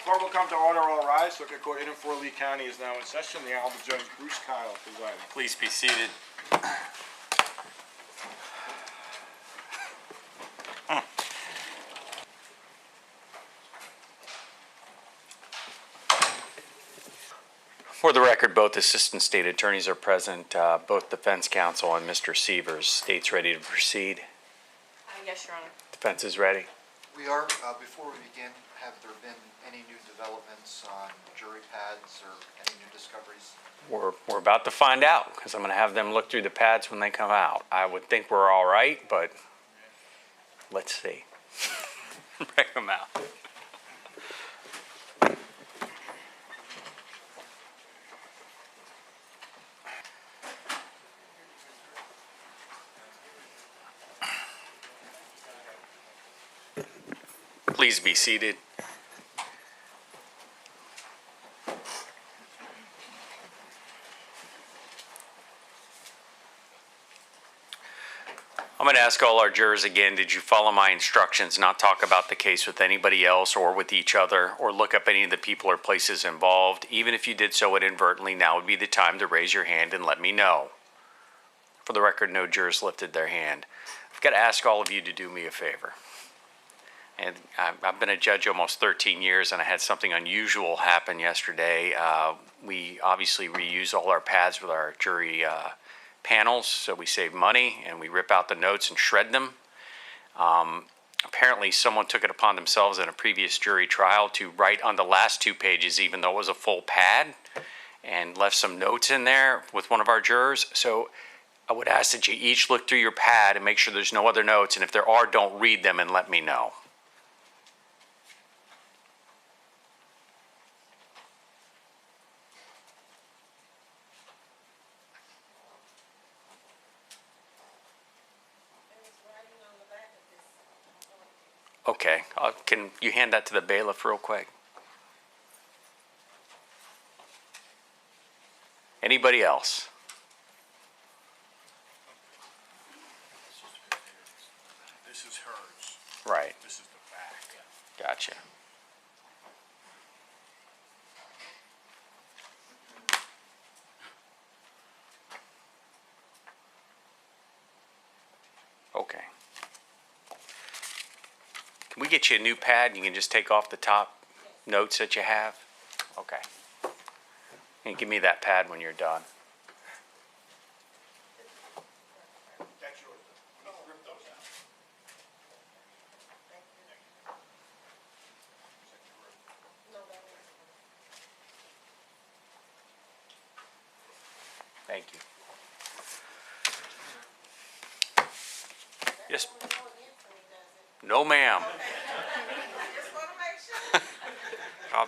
Court will come to order. All rise. Circuit Court 8 and 4 Lee County is now in session. The Honorable Judge Bruce Kyle presiding. Please be seated. For the record, both assistant state attorneys are present, both defense counsel and Mr. Sievers. State's ready to proceed. Yes, Your Honor. Defense is ready. We are. Before we begin, have there been any new developments on jury pads or any new discoveries? We're about to find out because I'm going to have them look through the pads when they come out. I would think we're all right, but let's see. Bring them out. Please be seated. I'm going to ask all our jurors again, did you follow my instructions, not talk about the case with anybody else or with each other, or look up any of the people or places involved? Even if you did so inadvertently, now would be the time to raise your hand and let me know. For the record, no jurors lifted their hand. I've got to ask all of you to do me a favor. And I've been a judge almost 13 years, and I had something unusual happen yesterday. We obviously reuse all our pads with our jury panels, so we save money, and we rip out the notes and shred them. Apparently, someone took it upon themselves in a previous jury trial to write on the last 2 pages, even though it was a full pad, and left some notes in there with one of our jurors. So I would ask that you each look through your pad and make sure there's no other notes, and if there are, don't read them and let me know. Okay, can you hand that to the bailiff real quick? Anybody else? This is hers. Right, This is the back. gotcha. Okay. Can we get you a new pad? You can just take off the top notes that you have? Okay. And give me that pad when you're done. That's yours. Rip those out. Thank you. Yes. No, ma'am.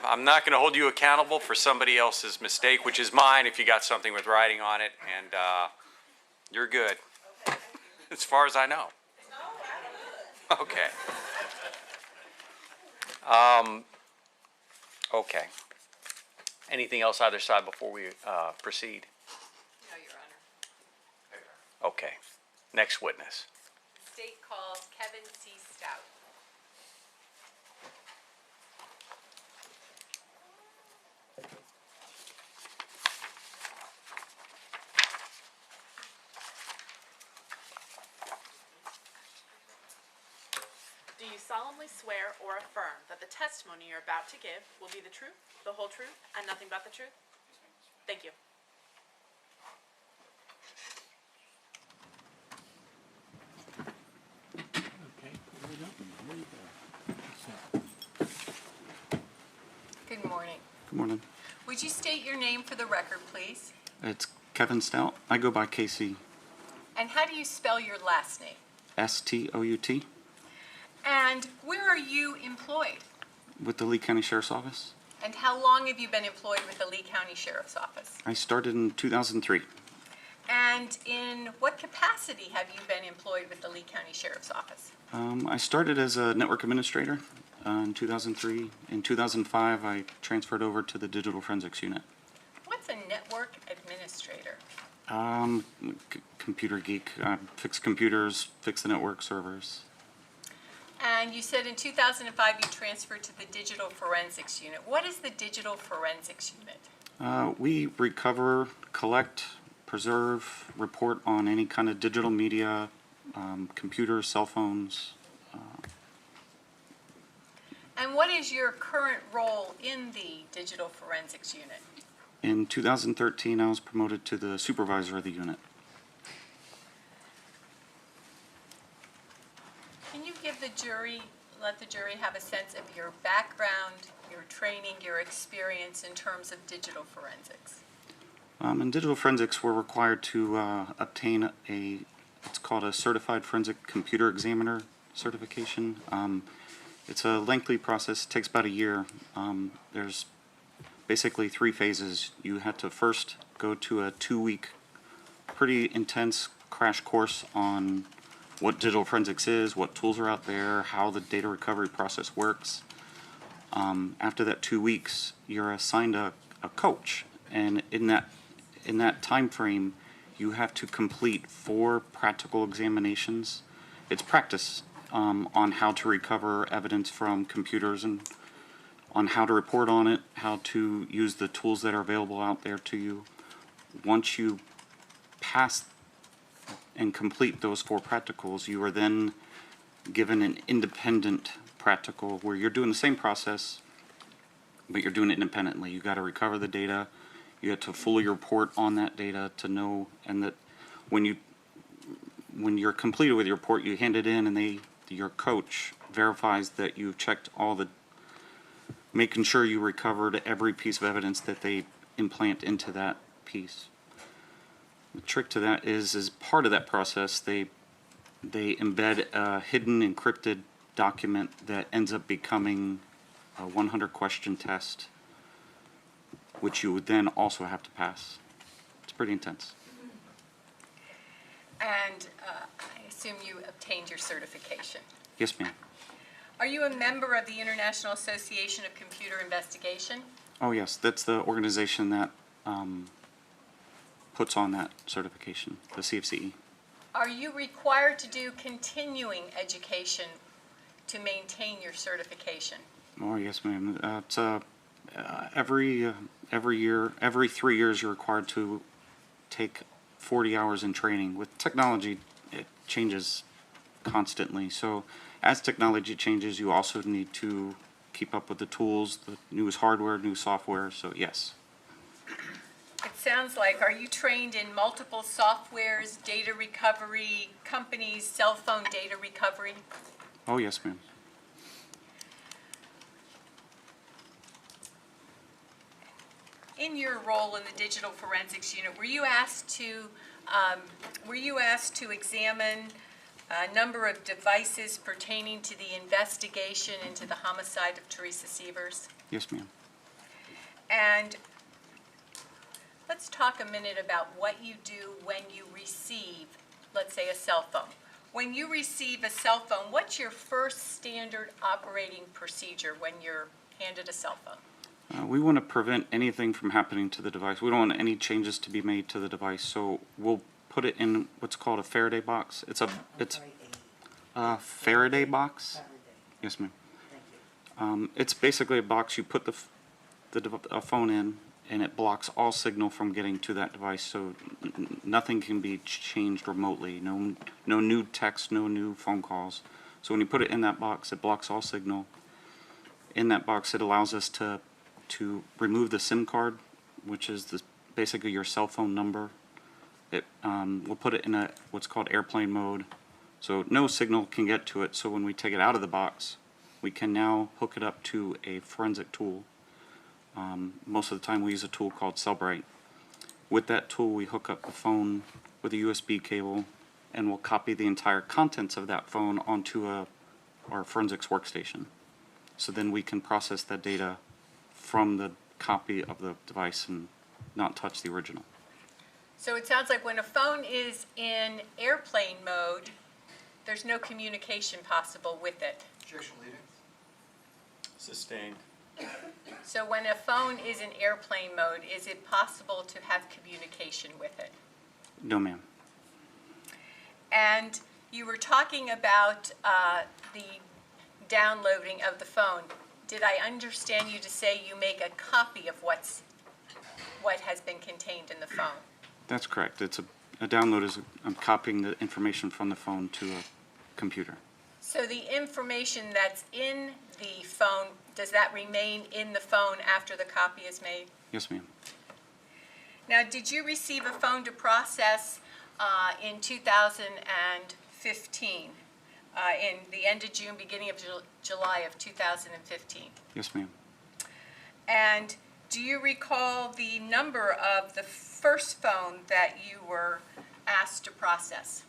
I'm not going to hold you accountable for somebody else's mistake, which is mine if you got something with writing on it, and you're good. As far as I know. Okay. Okay. Anything else either side before we proceed? No, Your Honor. Okay. Next witness. State calls Kevin C. Stout. Do you solemnly swear or affirm that the testimony you're about to give will be the truth, the whole truth, and nothing but the truth? Thank you. Good morning. Good morning. Would you state your name for the record, please? It's Kevin Stout. I go by KC. And how do you spell your last name? STOUT And where are you employed? with the Lee County Sheriff's Office. And how long have you been employed with the Lee County Sheriff's Office? I started in 2003. And in what capacity have you been employed with the Lee County Sheriff's Office? I started as a network administrator in 2003. In 2005, I transferred over to the Digital Forensics Unit. What's a network administrator? Computer geek. Fix computers, fix the network servers. And you said in 2005 you transferred to the Digital Forensics Unit. What is the Digital Forensics Unit? We recover, collect, preserve, report on any kind of digital media, computers, cell phones. And what is your current role in the Digital Forensics Unit? In 2013, I was promoted to the supervisor of the unit. Can you give the jury, let the jury have a sense of your background, your training, your experience in terms of digital forensics? In digital forensics, we're required to obtain it's called a Certified Forensic Computer Examiner certification. It's a lengthy process, it takes about a year. There's basically 3 phases. You had to first go to a 2-week, pretty intense crash course on what digital forensics is, what tools are out there, how the data recovery process works. After that 2 weeks, you're assigned a coach, and in that time frame, you have to complete 4 practical examinations. It's practice on how to recover evidence from computers and on how to report on it, how to use the tools that are available out there to you. Once you pass and complete those 4 practicals, you are then given an independent practical where you're doing the same process, but you're doing it independently. You got to recover the data. You have to fully report on that data to know, and that when you're completed with your report, you hand it in, and your coach verifies that you've checked all the, making sure you recovered every piece of evidence that they implant into that piece. The trick to that is, as part of that process, they embed a hidden encrypted document that ends up becoming a 100-question test, which you would then also have to pass. It's pretty intense. And I assume you obtained your certification. Yes, ma'am. Are you a member of the International Association of Computer Investigation? Oh, yes. That's the organization that puts on that certification, the CFCE. Are you required to do continuing education to maintain your certification? Oh, yes, ma'am. It's every year, every 3 years, you're required to take 40 hours in training. With technology, it changes constantly. So as technology changes, you also need to keep up with the tools, the newest hardware, new software. So yes. It sounds like, are you trained in multiple softwares, data recovery, companies, cell phone data recovery? Oh, yes, ma'am. In your role in the Digital Forensics Unit, were you asked to examine a number of devices pertaining to the investigation into the homicide of Teresa Sievers? Yes, ma'am. And let's talk a minute about what you do when you receive, let's say, a cell phone. When you receive a cell phone, what's your first standard operating procedure when you're handed a cell phone? We want to prevent anything from happening to the device. We don't want any changes to be made to the device, so we'll put it in what's called a Faraday box. It's a Faraday box. Yes, ma'am. It's basically a box you put a phone in, and it blocks all signal from getting to that device, so nothing can be changed remotely. No new text, no new phone calls. So when you put it in that box, it blocks all signal. In that box, it allows us to remove the SIM card, which is basically your cell phone number. We'll put it in what's called airplane mode, so no signal can get to it. So when we take it out of the box, we can now hook it up to a forensic tool. Most of the time we use a tool called Cellbrite. With that tool, we hook up the phone with a USB cable, and we'll copy the entire contents of that phone onto our forensics workstation. So then we can process that data from the copy of the device and not touch the original. So it sounds like when a phone is in airplane mode, there's no communication possible with it. Objection leading. Sustained. So when a phone is in airplane mode, is it possible to have communication with it? No, ma'am. And you were talking about the downloading of the phone, did I understand you to say you make a copy of what has been contained in the phone? That's correct. It's a download is I'm copying the information from the phone to a computer. So the information that's in the phone, does that remain in the phone after the copy is made? Yes, ma'am. Now, did you receive a phone to process in 2015, in the end of June, beginning of July of 2015? Yes, ma'am. And do you recall the number of the first phone that you were asked to process?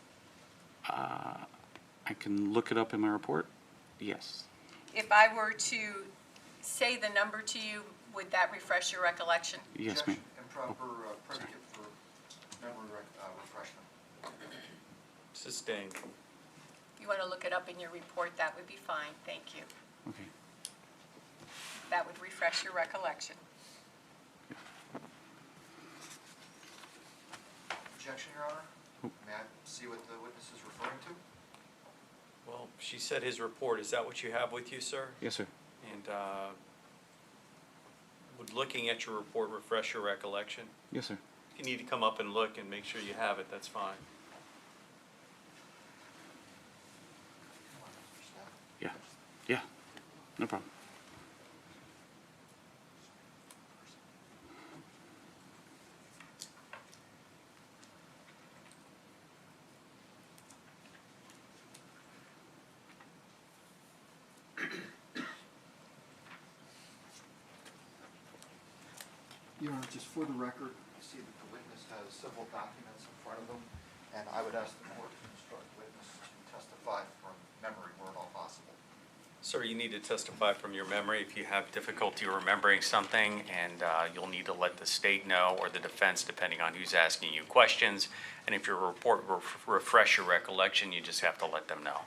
I can look it up in my report. Yes. If I were to say the number to you, would that refresh your recollection? Yes, ma'am. Objection, improper predicate for memory refreshment. Sustained. You want to look it up in your report, that would be fine, thank you. Okay. That would refresh your recollection. Objection, Your Honor. May I see what the witness is referring to? Well, she said his report. Is that what you have with you, sir? Yes, sir. And would looking at your report refresh your recollection? Yes, sir. If you need to come up and look and make sure you have it, that's fine. Yeah. Yeah. No problem. Your Honor, just for the record, I see that the witness has several documents in front of them, and I would ask the court to instruct the witness to testify from memory where at all possible. Sir, you need to testify from your memory if you have difficulty remembering something, and you'll need to let the state know or the defense, depending on who's asking you questions. And if your report will refresh your recollection, you just have to let them know.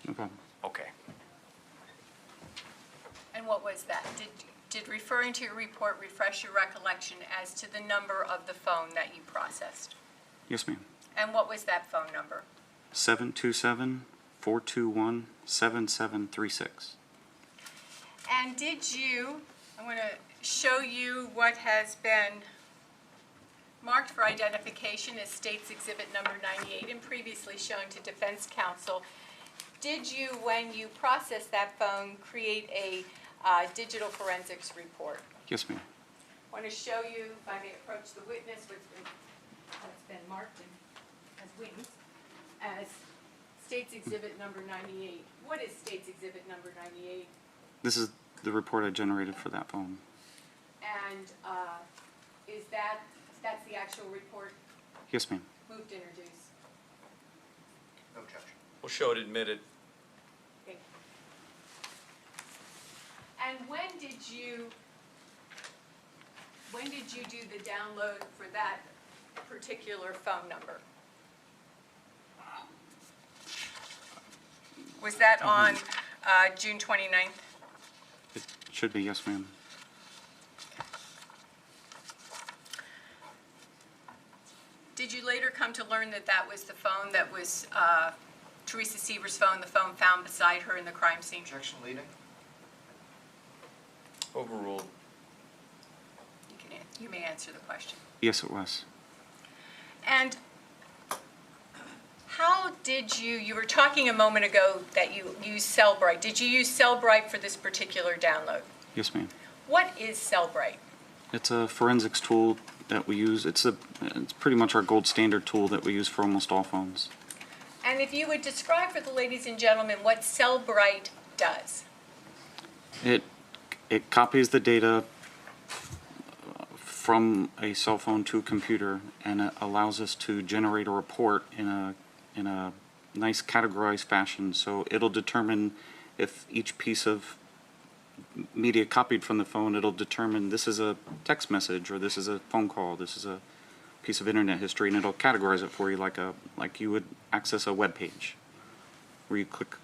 No problem. Okay. And what was that? Did referring to your report refresh your recollection as to the number of the phone that you processed? Yes, ma'am. And what was that phone number? 727-421-7736. And did you, I'm going to show you what has been marked for identification as State's Exhibit Number 98 and previously shown to Defense Counsel. Did you, when you processed that phone, create a digital forensics report? Yes, ma'am. I want to show you, if I may approach the witness, what's been marked as wings, as State's Exhibit Number 98. What is State's Exhibit Number 98? This is the report I generated for that phone. And that's the actual report? Yes, ma'am. Move to introduce. No objection. We'll show it admitted. Thank you. And when did you do the download for that particular phone number? Was that on June 29th? It should be, yes, ma'am. Did you later come to learn that that was the phone that was Teresa Sievers' phone, the phone found beside her in the crime scene? Objection leading. Overruled. You may answer the question. Yes, it was. And how did you were talking a moment ago that you used Cellbrite. Did you use Cellbrite for this particular download? Yes, ma'am. What is Cellbrite? It's a forensics tool that we use. It's pretty much our gold standard tool that we use for almost all phones. And if you would describe for the ladies and gentlemen what Cellbrite does. It copies the data from a cell phone to a computer, and it allows us to generate a report in a nice categorized fashion. So it'll determine if each piece of media copied from the phone, it'll determine this is a text message or this is a phone call, this is a piece of internet history, and it'll categorize it for you like you would access a web page where you click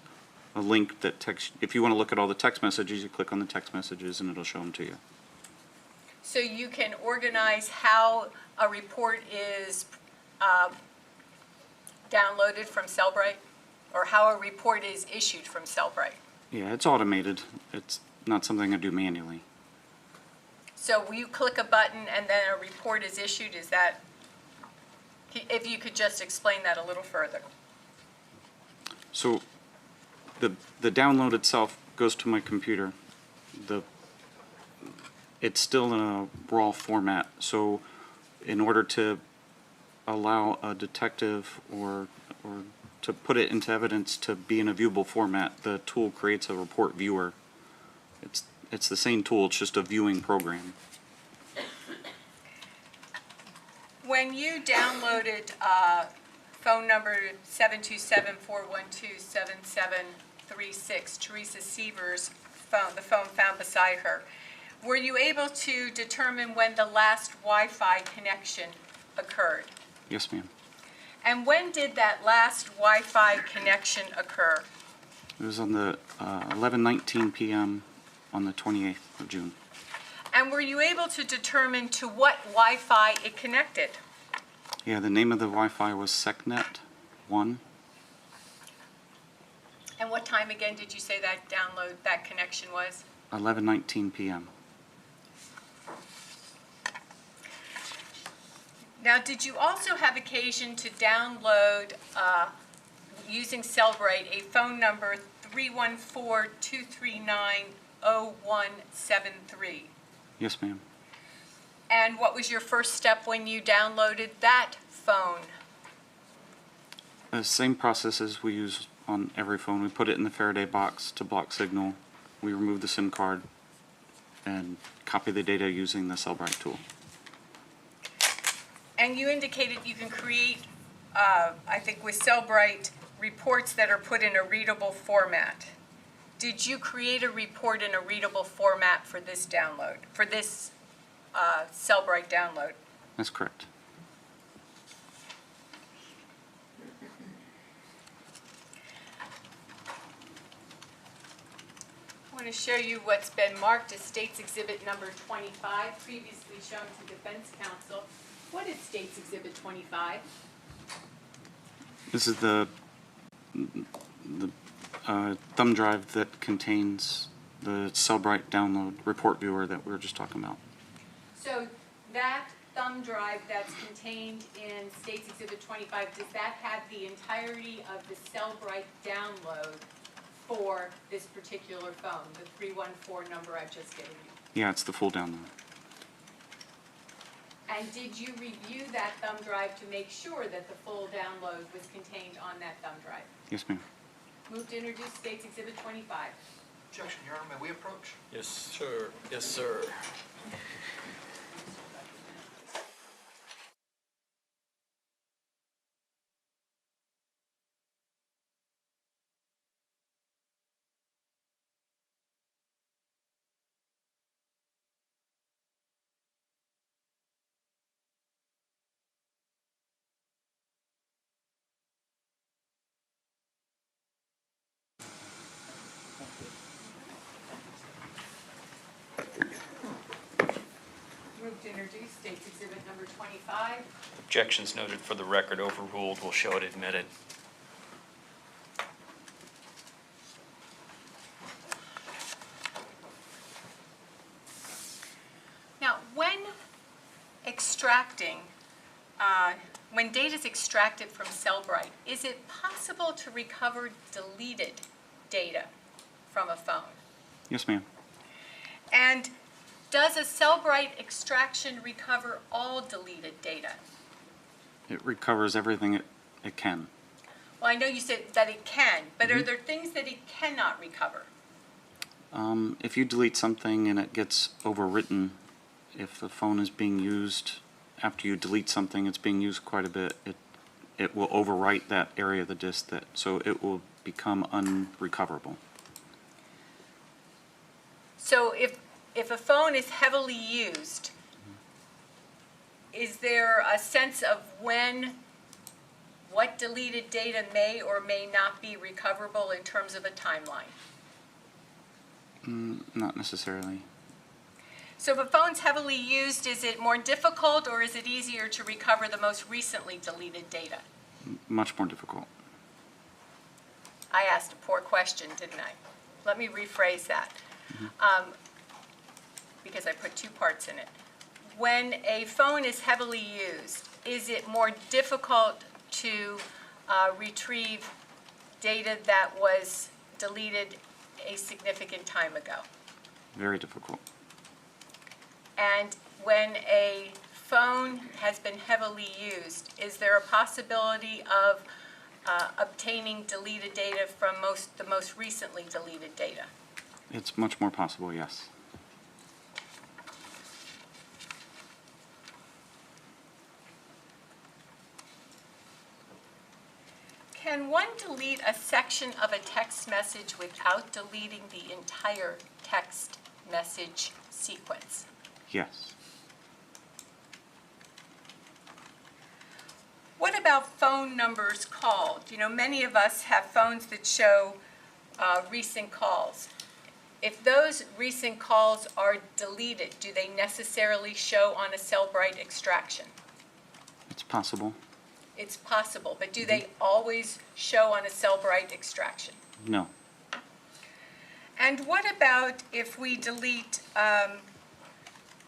a link that text. If you want to look at all the text messages, you click on the text messages and it'll show them to you. So you can organize how a report is downloaded from Cellbrite, or how a report is issued from Cellbrite. Yeah, it's automated. It's not something I do manually. So you click a button and then a report is issued, is that, if you could just explain that a little further. So the download itself goes to my computer. It's still in a raw format. So in order to allow a detective or to put it into evidence to be in a viewable format, the tool creates a report viewer. It's the same tool, it's just a viewing program. When you downloaded phone number 727-412-7736, Teresa Sievers' phone, the phone found beside her, were you able to determine when the last Wi-Fi connection occurred? Yes, ma'am. And when did that last Wi-Fi connection occur? It was on the 11:19 p.m. on the 28th of June. And were you able to determine to what Wi-Fi it connected? Yeah, the name of the Wi-Fi was SecNet 1. And what time again did you say that that connection was? 11:19 p.m. Now, did you also have occasion to download, using Cellbrite, a phone number 314-239-0173? Yes, ma'am. And what was your first step when you downloaded that phone? The same process as we use on every phone. We put it in the Faraday box to block signal. We remove the SIM card and copy the data using the Cellbrite tool. And you indicated you can create, I think with Cellbrite, reports that are put in a readable format. Did you create a report in a readable format for this download, for this Cellbrite download? That's correct. I want to show you what's been marked as State's Exhibit number 25, previously shown to Defense Counsel. What is State's Exhibit 25? This is the thumb drive that contains the Cellbrite download report viewer that we were just talking about. So that thumb drive that's contained in State's Exhibit 25, does that have the entirety of the Cellbrite download for this particular phone, the 314 number I've just given you? Yeah, it's the full download. And did you review that thumb drive to make sure that the full download was contained on that thumb drive? Yes, ma'am. Move to introduce State's Exhibit 25. Objection, Your Honor, may we approach? Yes, sir. Yes, sir. Move to introduce State's Exhibit number 25. Objections noted for the record, overruled. We'll show it admitted. Now, when extracting, when data is extracted from Cellbrite, is it possible to recover deleted data from a phone? Yes, ma'am. And does a Cellbrite extraction recover all deleted data? It recovers everything it can. Well, I know you said that it can, but are there things that it cannot recover? If you delete something and it gets overwritten, if the phone is being used after you delete something, it's being used quite a bit, it will overwrite that area of the disk, so it will become unrecoverable. So if a phone is heavily used, is there a sense of what deleted data may or may not be recoverable in terms of a timeline? Not necessarily. So if a phone's heavily used, is it more difficult or is it easier to recover the most recently deleted data? Much more difficult. I asked a poor question, didn't I? let me rephrase that, because I put two parts in it. When a phone is heavily used, is it more difficult to retrieve data that was deleted a significant time ago? Very difficult. And when a phone has been heavily used, is there a possibility of obtaining deleted data from the most recently deleted data? It's much more possible, yes. Can one delete a section of a text message without deleting the entire text message sequence? Yes. What about phone numbers called? You know, many of us have phones that show recent calls. If those recent calls are deleted, do they necessarily show on a Cellbrite extraction? It's possible. It's possible, but do they always show on a Cellbrite extraction? No. And what about if we delete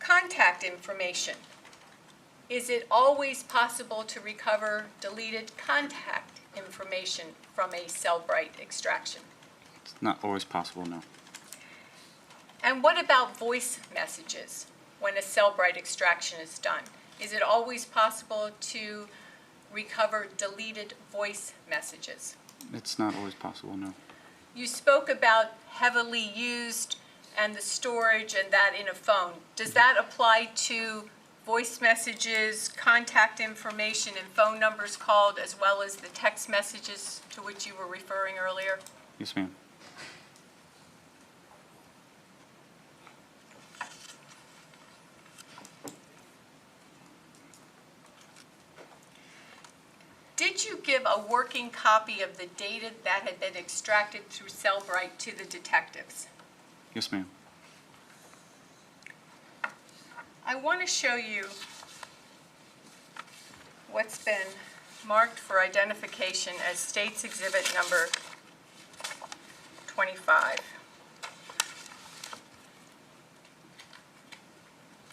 contact information? Is it always possible to recover deleted contact information from a Cellbrite extraction? It's not always possible, no. And what about voice messages when a Cellbrite extraction is done? Is it always possible to recover deleted voice messages? It's not always possible, no. You spoke about heavily used and the storage and that in a phone. Does that apply to voice messages, contact information, and phone numbers called, as well as the text messages to which you were referring earlier? Yes, ma'am. Did you give a working copy of the data that had been extracted through Cellbrite to the detectives? Yes, ma'am. I want to show you what's been marked for identification as State's Exhibit number 25.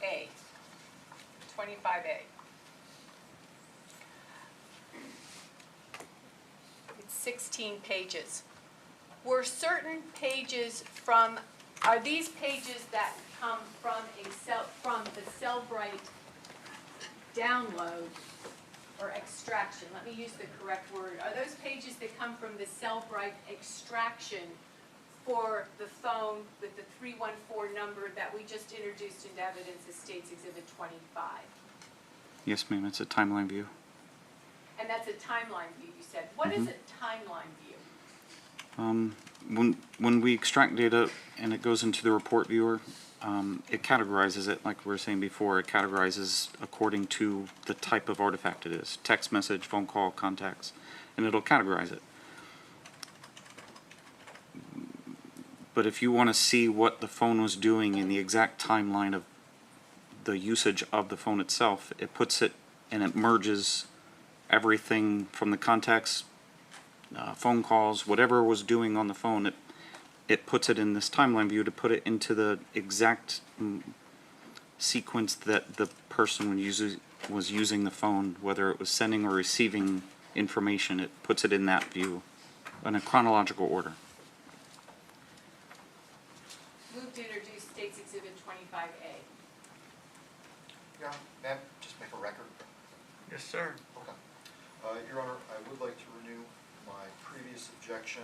A. 25A. It's 16 pages. Were certain pages from, are these pages that come from from the Cellbrite download or extraction? Let me use the correct word. Are those pages that come from the Cellbrite extraction for the phone with the 314 number that we just introduced into evidence as State's Exhibit 25? Yes, ma'am. It's a timeline view. And that's a timeline view, you said. What is a timeline view? When we extract data and it goes into the report viewer, it categorizes it, like we were saying before. It categorizes according to the type of artifact it is. Text message, phone call, contacts, and it'll categorize it. But if you want to see what the phone was doing in the exact timeline of the usage of the phone itself, it puts it and it merges everything from the contacts, phone calls, whatever it was doing on the phone, it puts it in this timeline view to put it into the exact sequence that the person was using the phone, whether it was sending or receiving information. It puts it in that view in a chronological order. Move to introduce State's Exhibit 25A. Yeah, may I just make a record? Yes, sir. Okay. Your Honor, I would like to renew my previous objection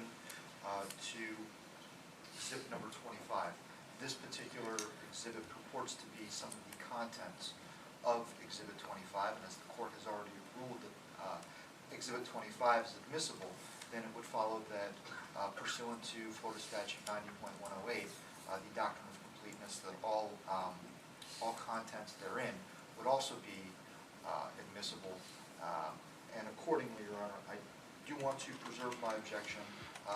to exhibit number 25. This particular exhibit purports to be some of the contents of exhibit 25, and as the court has already ruled that exhibit 25 is admissible, then it would follow that pursuant to Florida Statute 90.108, the doctrine of completeness, that all contents therein would also be admissible. And accordingly, Your Honor, I do want to preserve my objection,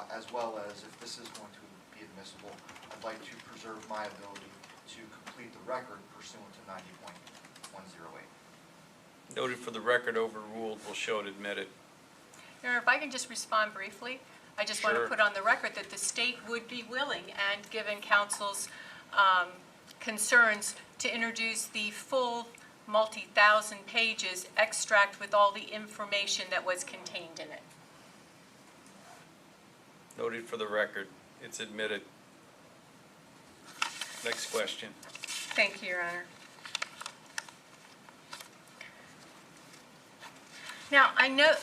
as well as if this is going to be admissible, I'd like to preserve my ability to complete the record pursuant to 90.108. Noted for the record, overruled, will show it admitted. Your Honor, if I can just respond briefly. I just want to Sure. put on the record that the state would be willing, and given council's concerns, to introduce the full multi-thousand pages extract with all the information that was contained in it. Noted for the record. It's admitted. Next question. Thank you, Your Honor. Now, I know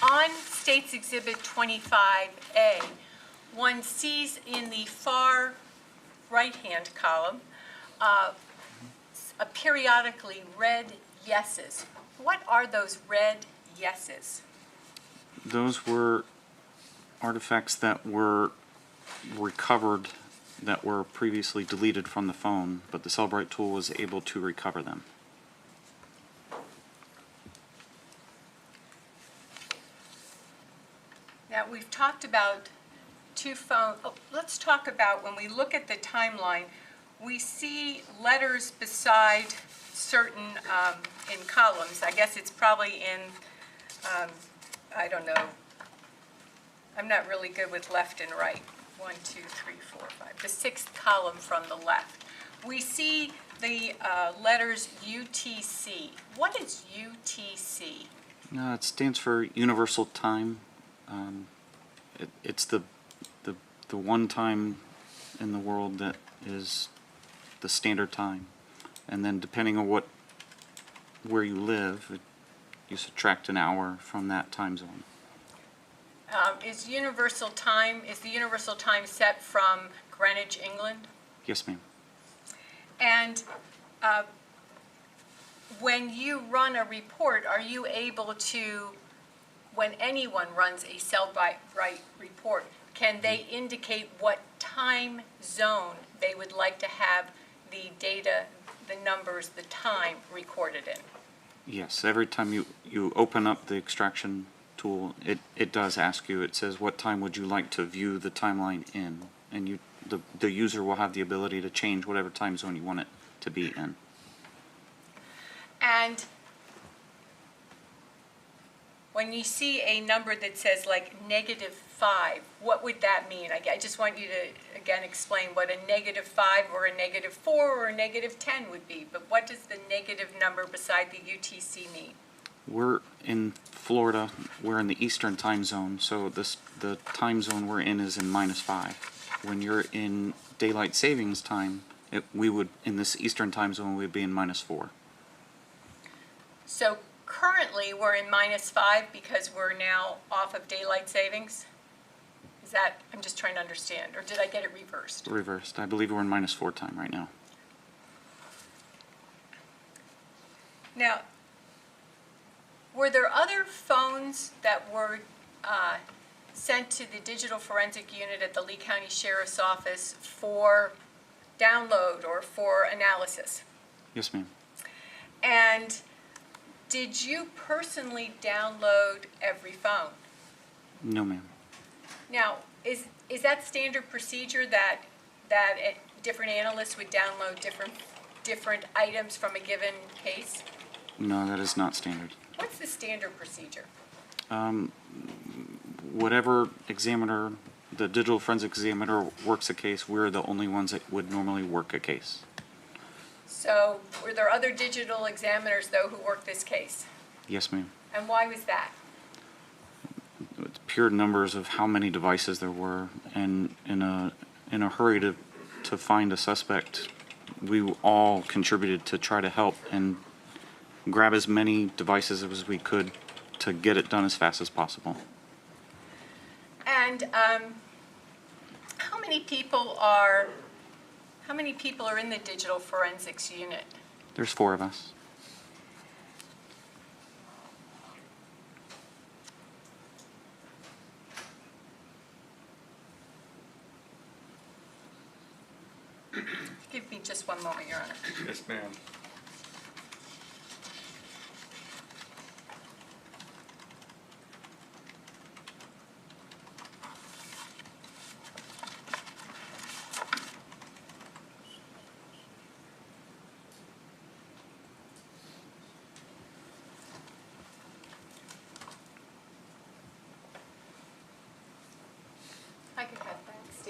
on State's Exhibit 25A, one sees in the far right-hand column a periodically red yeses. What are those red yeses? Those were artifacts that were recovered that were previously deleted from the phone, but the Cellbrite tool was able to recover them. Now, we've talked about two phones. Let's talk about when we look at the timeline, we see letters beside certain, in columns. I guess it's probably in, I don't know. I'm not really good with left and right. 1, 2, 3, 4, 5. The sixth column from the left. We see the letters UTC. What is UTC? It stands for Universal Time. It's the one time in the world that is the standard time, and then depending on where you live, you subtract an hour from that time zone. Is the universal time set from Greenwich, England? Yes, ma'am. And when you run a report, are you able to, when anyone runs a Cellbrite report, can they indicate what time zone they would like to have the data, the numbers, the time recorded in? Yes, every time you open up the extraction tool, it does ask you, it says, what time would you like to view the timeline in? And the user will have the ability to change whatever time zone you want it to be in. And when you see a number that says like -5, what would that mean? I just want you to, again, explain what a -5 or a -4 or a -10 would be. But what does the negative number beside the UTC mean? We're in Florida, we're in the Eastern time zone, so the time zone we're in is in -5. When you're in daylight savings time, in this Eastern time zone, we'd be in -4. So currently, we're in -5 because we're now off of daylight savings? Is that, I'm just trying to understand, or did I get it reversed? Reversed. I believe we're in -4 time right now. Now, were there other phones that were sent to the digital forensic unit at the Lee County Sheriff's Office for download or for analysis? Yes, ma'am. And did you personally download every phone? No, ma'am. Now, is that standard procedure that different analysts would download different items from a given case? No, that is not standard. What's the standard procedure? Whatever examiner, the digital forensic examiner works a case, we're the only ones that would normally work a case. So were there other digital examiners, though, who worked this case? Yes, ma'am. And why was that? It's pure numbers of how many devices there were, and in a hurry to find a suspect, we all contributed to try to help and grab as many devices as we could to get it done as fast as possible. And how many people are in the digital forensics unit? There's 4 of us. Give me just one moment, Your Honor. Yes, ma'am.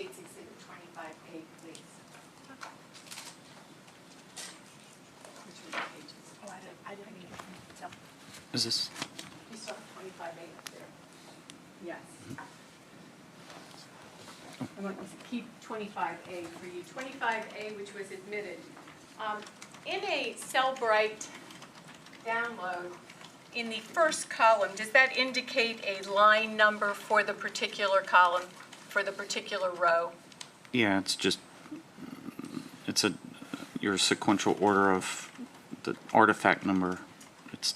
State's Exhibit 25A, please. Which were the pages? Oh, I didn't mean it. No. Is this? You saw 25A up there. Yes. I want to keep 25A for you. 25A, which was admitted. In a Cellbrite download, in the first column, does that indicate a line number for the particular column, for the particular row? Yeah, it's your sequential order of the artifact number. It's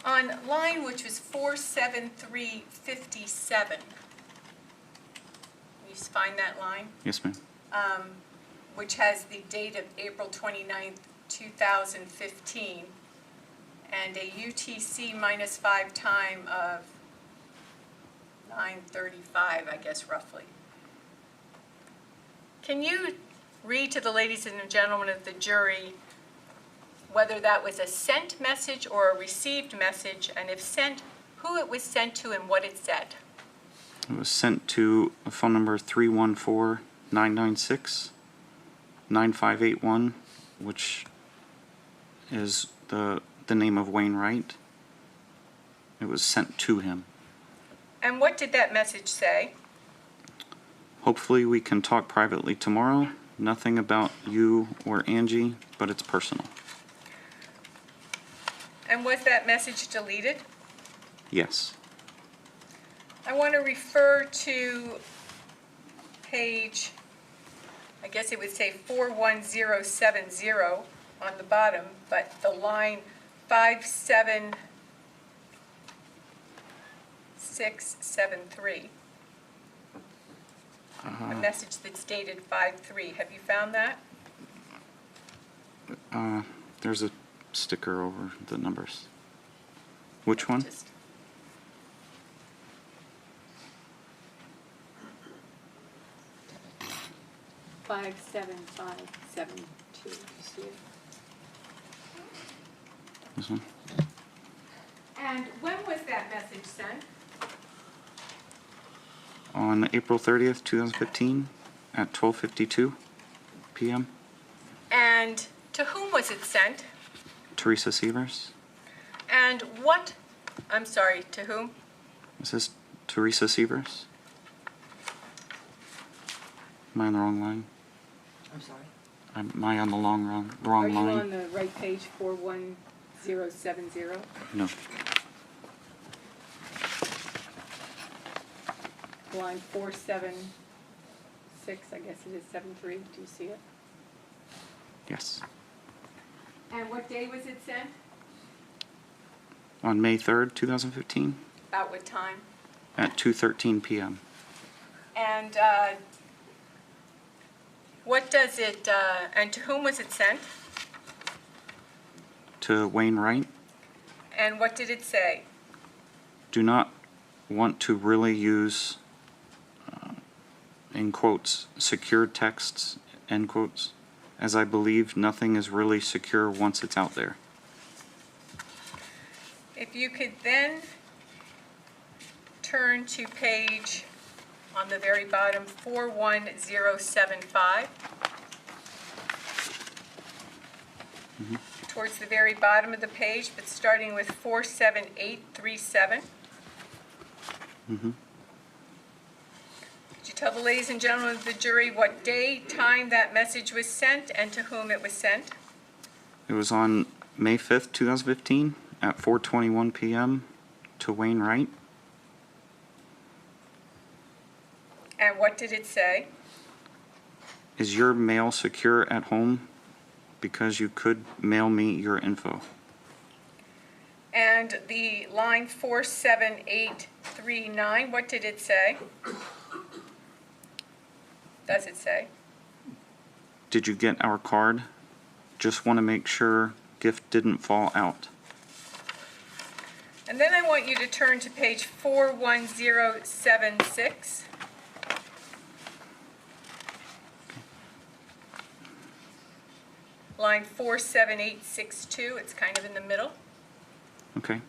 On line which was 47357, you find that line? yes, ma'am. Which has the date of April 29th, 2015, and a UTC -5 time of 9:35, I guess, roughly. Can you read to the ladies and gentlemen of the jury whether that was a sent message or a received message, and if sent, who it was sent to and what it said? It was sent to a phone number 314-996-9581, which is the name of Wainwright. It was sent to him. And what did that message say? Hopefully we can talk privately tomorrow. Nothing about you or Angie, but it's personal. And was that message deleted? Yes. I want to refer to page, I guess it would say 41070 on the bottom, but the line 57673. A message that's dated 5/3. Have you found that? There's a sticker over the numbers. Which one? Just- Five, 7, 5, 7, 2, you see it? This one? And when was that message sent? On April 30th, 2015 at 12:52 p.m. And to whom was it sent? Teresa Sievers. And what, I'm sorry, to whom? Is this Teresa Sievers? Am I on the wrong line? I'm sorry. Am I on the wrong Are you on line? the right page, 41070? No. Line 476, I guess it is 73, do you see it? Yes. And what day was it sent? On May 3rd, 2015 About what time? at 2:13 p.m. And what does it, and to whom was it sent? To Wainwright. And what did it say? Do not want to really use, in quotes, secure texts, end quotes, as I believe nothing is really secure once it's out there. If you could then turn to page, on the very bottom, 41075. Towards the very bottom of the page, but starting with 47837. Mm-hmm. Could you tell the ladies and gentlemen of the jury what day, time that message was sent and to whom it was sent? It was on May 5th, 2015 at 4:21 p.m. to Wainwright. And what did it say? Is your mail secure at home? Because you could mail me your info. And the line 47839, what did it say? Does it say? Did you get our card? Just want to make sure gift didn't fall out. And then I want you to turn to page 41076. Line 47862, it's kind of in the middle Okay.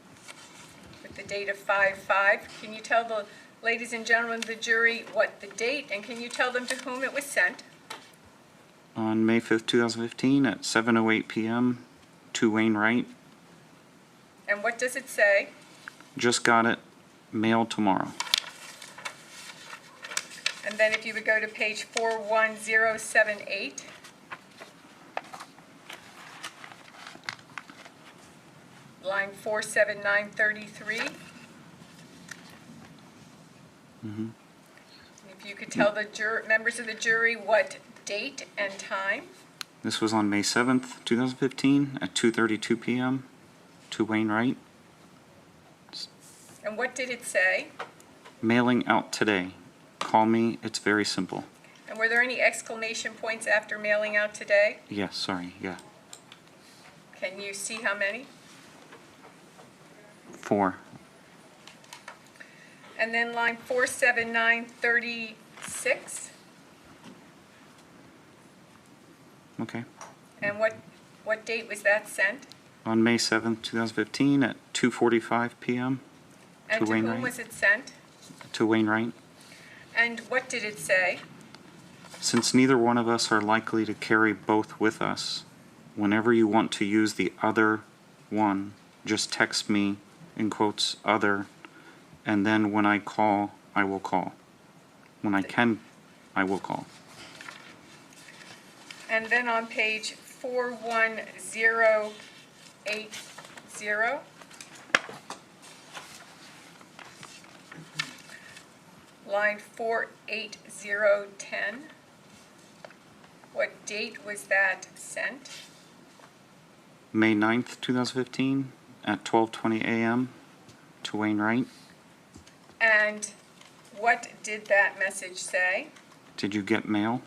with the date of 5/5. Can you tell the Ladies and gentlemen of the jury, what the date, and can you tell them to whom it was sent? On May 5th, 2015, at 7:08 p.m. to Wainwright. And what does it say? Just got it. Mail tomorrow. And then if you would go to page 41078. Line 47933. If you could tell the members of the jury what date and time. This was on May 7th, 2015, at 2:32 p.m. to Wainwright. And what did it say? Mailing out today. Call me. It's very simple. And were there any exclamation points after mailing out today? Yes, sorry, yeah. Can you see how many? 4. And then line 47936. Okay. And what date was that sent? On May 7th, 2015, at 2:45 p.m. And to whom Wainwright. was it sent? to Wainwright. And what did it say? Since neither one of us are likely to carry both with us, whenever you want to use the other one, just text me, in quotes, other, and then when I call, I will call. When I can, I will call. And then on page 41080, line 48010, what date was that sent? May 9th, 2015, at 12:20 a.m. to Wainwright. And what did that message say? Did you get mail?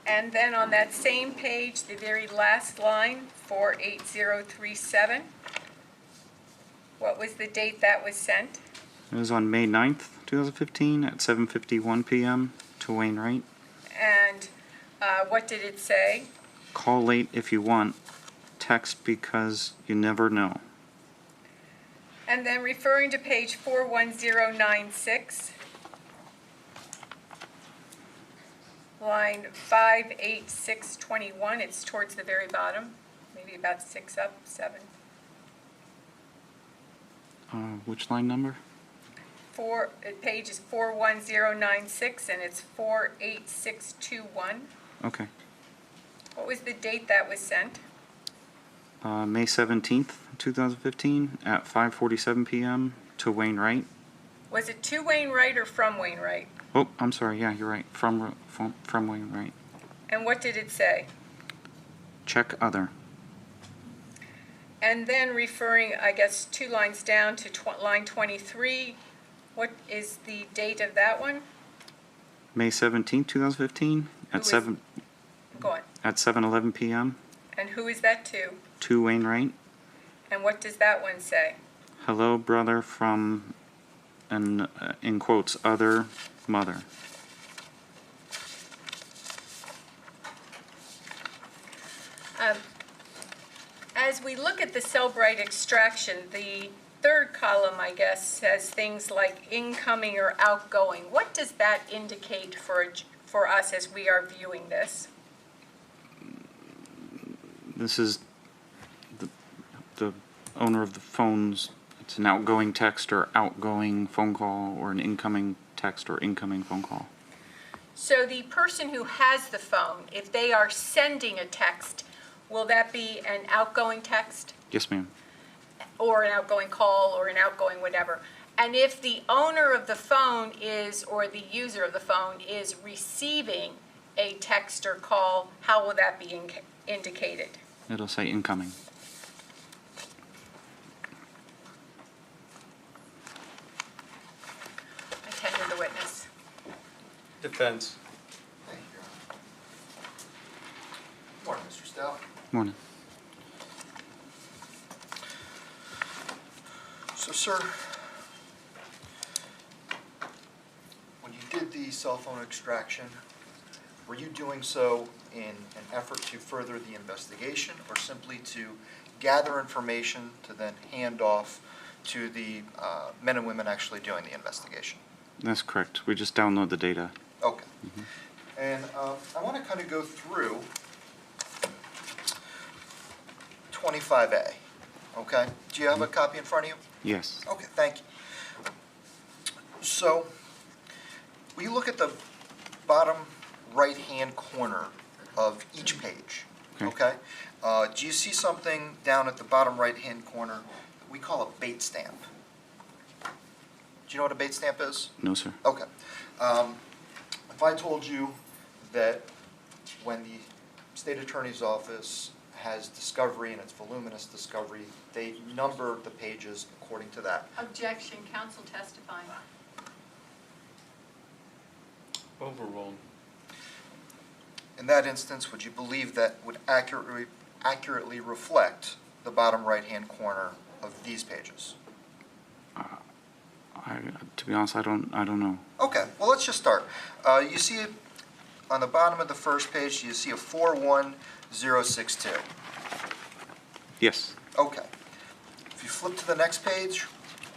And then on that same page, the very last line, 48037, what was the date that was sent? It was on May 9th, 2015, at 7:51 p.m. to Wainwright. And what did it say? Call late if you want. Text because you never know. And then referring to page 41096, line 58621, it's towards the very bottom, maybe about 6 up, 7. Which line number? Page is 41096 and it's 48621. Okay. What was the date that was sent? May 17th, 2015, at 5:47 p.m. to Wainwright. Was it to Wainwright or from Wainwright? Oh, I'm sorry. Yeah, you're right. From Wainwright. And what did it say? Check other. And then referring, I guess, 2 lines down to line 23, what is the date of that one? May 17th, 2015, at Go on. 7:11 p.m. And who is that to? to Wainwright. And what does that one say? Hello, brother, from an in quotes other mother. As we look at the Cellbrite extraction, the third column, I guess, says things like incoming or outgoing. What does that indicate for us as we are viewing this? This is the owner of the phones. It's an outgoing text or outgoing phone call, or an incoming text or incoming phone call. So the person who has the phone, if they are sending a text, will that be an outgoing text Yes, ma'am. or an outgoing call or an outgoing whatever? And if the owner of the phone is, or the user of the phone is receiving a text or call, how will that be indicated? It'll say incoming. I tender the witness. Defense. Thank you, Your Honor. Morning, Mr. Stout. Morning. So, sir, when you did the cell phone extraction, were you doing so in an effort to further the investigation or simply to gather information to then hand off to the men and women actually doing the investigation. That's correct. We just download the data. Okay. And I want to kind of go through 25A, okay? Do you have a copy in front of you? Yes. Okay, thank you. So, we look at the bottom right-hand corner of each page, Okay. okay? Do you see something down at the bottom right-hand corner that we call a bait stamp? Do you know what a bait stamp is? No, sir. Okay. If I told you that when the state attorney's office has discovery and it's voluminous discovery, they number the pages according to that. Objection, counsel testifying. Overruled. In that instance, would you believe that would accurately reflect the bottom right-hand corner of these pages? To be honest, I don't know. Okay, well, let's just start. You see it on the bottom of the first page, you see a 41062. Yes. Okay. If you flip to the next page,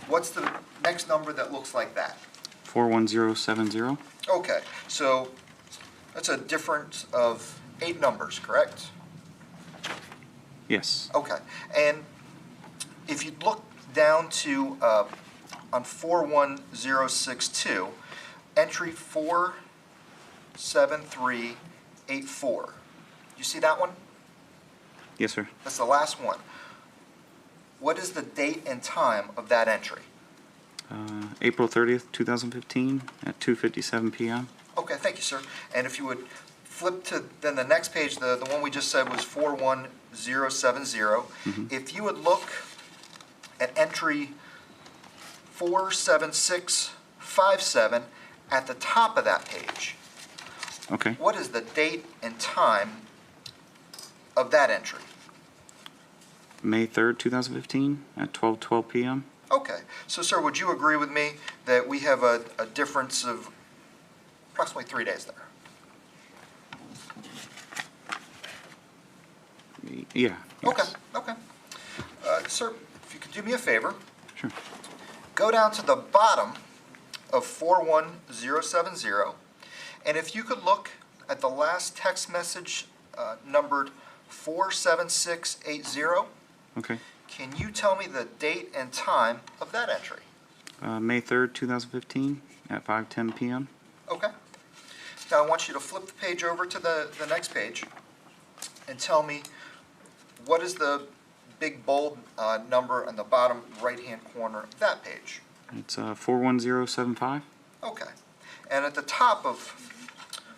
what's the next number that looks like that? 41070. Okay, so that's a difference of 8 numbers, correct? Yes. Okay, and if you look down to, on 41062, entry 47384. You see that one? Yes, sir. That's the last one. What is the date and time of that entry? April 30th, 2015 at 2:57 p.m. Okay, thank you, sir. And if you would flip to then the next page, the one we just said was 41070. If you would look at entry 47657 at the top of that page, Okay. what is the date and time of that entry? May 3rd, 2015 at 12:12 p.m. Okay, so sir, would you agree with me that we have a difference of approximately 3 days there? Yeah. Okay, Yes. okay. Sir, if you could do me a favor, Sure. go down to the bottom of 41070, and if you could look at the last text message numbered 47680, Okay. can you tell me the date and time of that entry? May 3rd, 2015 at 5:10 p.m. Okay. Now I want you to flip the page over to the next page and tell me what is the big bold number on the bottom right-hand corner of that page? It's 41075. Okay. And at the top of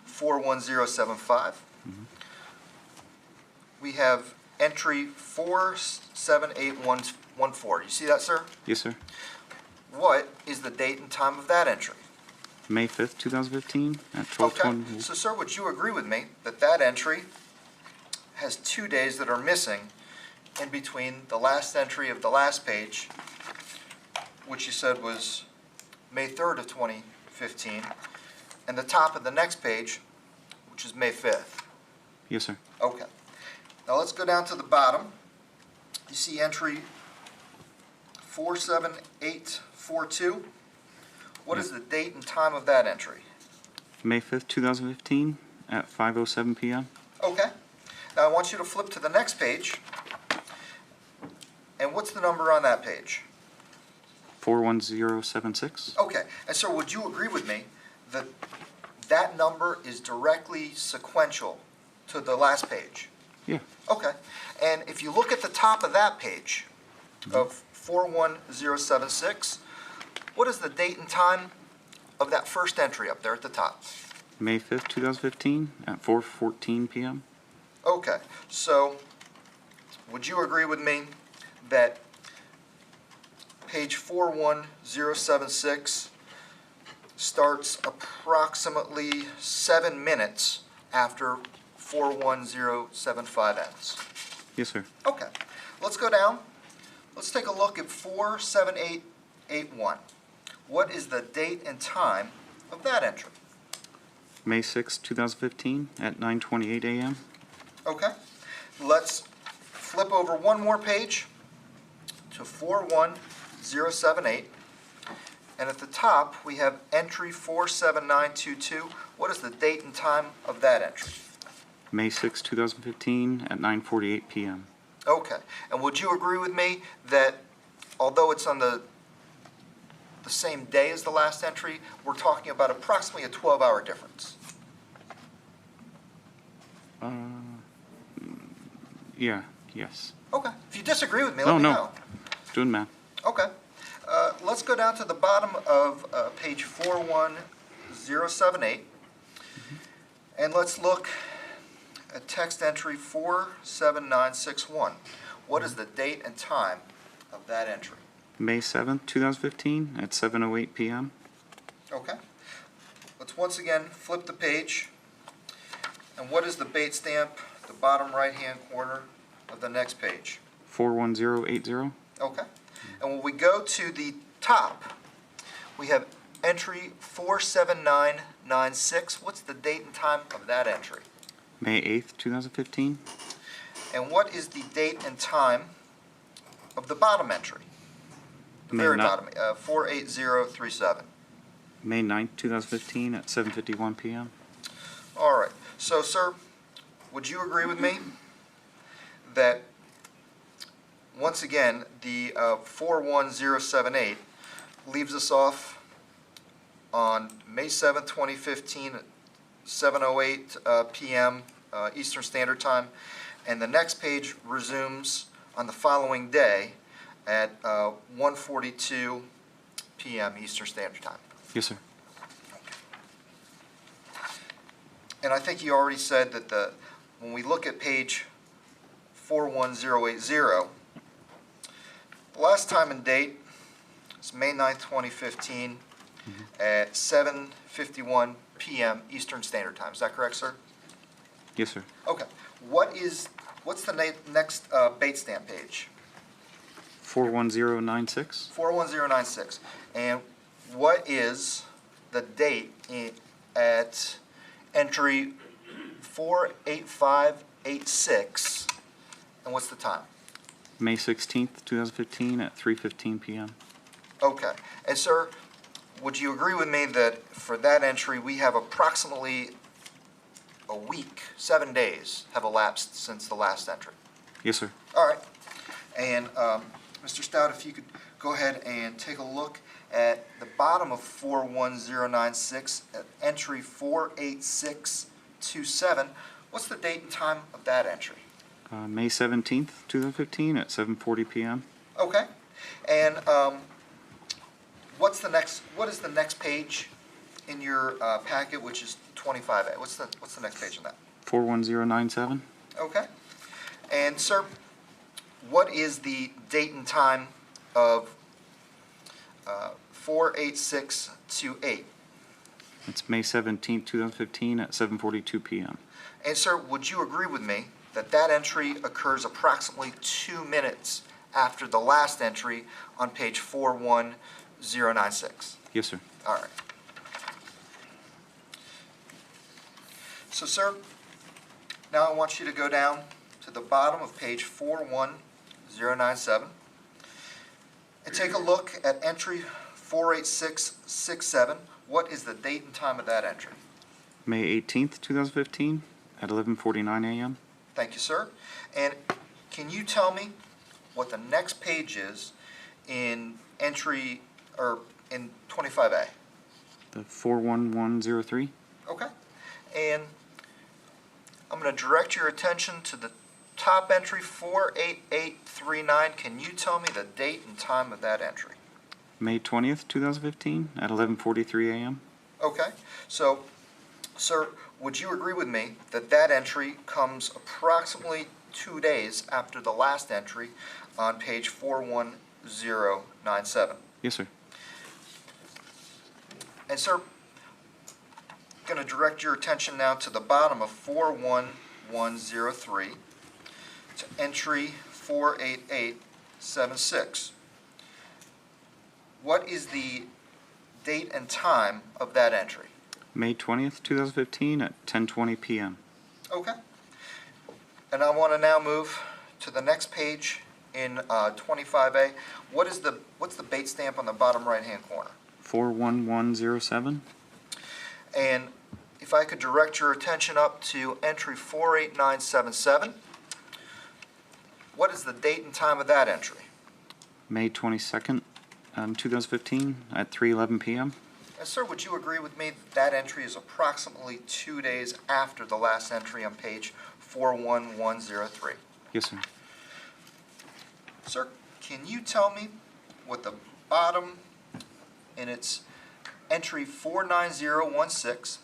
41075, we have entry 47814. You see that, sir? Yes, sir. What is the date and time of that entry? May 5th, 2015 at Okay. 12:20. So, sir, would you agree with me that that entry has 2 days that are missing in between the last entry of the last page, which you said was May 3rd of 2015, and the top of the next page, which is May 5th? Yes, sir. Okay. Now let's go down to the bottom. You see entry 47842. What is the date and time of that entry? May 5th, 2015 at 5:07 p.m. Okay. Now I want you to flip to the next page. And what's the number on that page? 41076. Okay. And so would you agree with me that that number is directly sequential to the last page? Yeah. Okay. And if you look at the top of that page of 41076, what is the date and time of that first entry up there at the top? May 5th, 2015 at 4:14 p.m. Okay. So would you agree with me that page 41076 starts approximately 7 minutes after 41075 ends? Yes, sir. Okay, let's go down. Let's take a look at 47881. What is the date and time of that entry? May 6th, 2015 at 9:28 a.m. Okay, let's flip over one more page to 41078. And at the top, we have entry 47922. What is the date and time of that entry? May 6, 2015 at 9:48 p.m. Okay. And would you agree with me that although it's on the same day as the last entry, we're talking about approximately a 12-hour difference? Yeah, yes. Okay. If you disagree with me, No, let me no. know. Doing math. Okay. Let's go down to the bottom of page 41078. And let's look at text entry 47961. What is the date and time of that entry? May 7th, 2015 at 7:08 p.m. Okay. Let's once again flip the page. And what is the bait stamp, the bottom right-hand corner of the next page? 41080. Okay. And when we go to the top, we have entry 47996. What's the date and time of that entry? May 8th, 2015. And what is the date and time of the bottom entry? The May very ni- bottom, 48037. May 9th, 2015 at 7:51 p.m. All right. So, sir, would you agree with me that, once again, the 41078 leaves us off on May 7th, 2015 at 7:08 p.m. Eastern Standard Time, and the next page resumes on the following day at 1:42 p.m. Eastern Standard Time? Yes, sir. And I think you already said that when we look at page 41080, the last time and date is May 9th, 2015 at 7:51 p.m. Eastern Standard Time. Is that correct, sir? Yes, sir. Okay. What's the next bait stamp page? 41096. 41096. And what is the date at entry 48586, and what's the time? May 16th, 2015 at 3:15 p.m. Okay. And sir, would you agree with me that for that entry, we have approximately a week, 7 days have elapsed since the last entry? Yes, sir. All right. And Mr. Stout, if you could go ahead and take a look at the bottom of 41096 at entry 48627. What's the date and time of that entry? May 17th, 2015 at 7:40 p.m. Okay. And what is the next page in your packet, which is 25A? What's the next page in that? 41097. Okay. And sir, what is the date and time of 48628? It's May 17th, 2015 at 7:42 p.m. And sir, would you agree with me that that entry occurs approximately 2 minutes after the last entry on page 41096? Yes, sir. All right. So sir, now I want you to go down to the bottom of page 41097 and take a look at entry 48667. What is the date and time of that entry? May 18th, 2015 at 11:49 a.m. Thank you, sir. And can you tell me what the next page is in entry, or in 25A? The 41103. Okay. And I'm going to direct your attention to the top entry, 48839. Can you tell me the date and time of that entry? May 20th, 2015 at 11:43 a.m. Okay. So, sir, would you agree with me that that entry comes approximately 2 days after the last entry on page 41097? Yes, sir. And sir, I'm going to direct your attention now to the bottom of 41103 to entry 48876. What is the date and time of that entry? May 20th, 2015 at 10:20 p.m. Okay. And I want to now move to the next page in 25A. What's the bait stamp on the bottom right-hand corner? 41107. And if I could direct your attention up to entry 48977, what is the date and time of that entry? May 22nd, 2015 at 3:11 p.m. And sir, would you agree with me that entry is approximately 2 days after the last entry on page 41103? Yes, sir. Sir, can you tell me what the bottom in its entry 49016,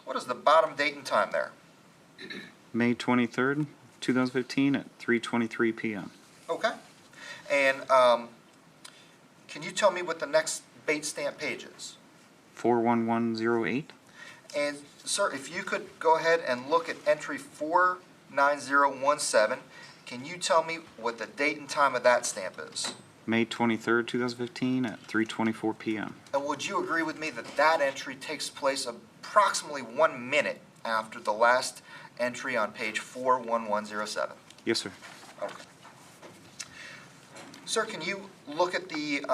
what is the bottom date and time there? May 23rd, 2015 at 3:23 p.m. Okay. And can you tell me what the next bait stamp page is? 41108. And sir, if you could go ahead and look at entry 49017, can you tell me what the date and time of that stamp is? May 23rd, 2015 at 3:24 p.m. And would you agree with me that that entry takes place approximately 1 minute after the last entry on page 41107? Yes, sir. Okay. Sir, can you look at the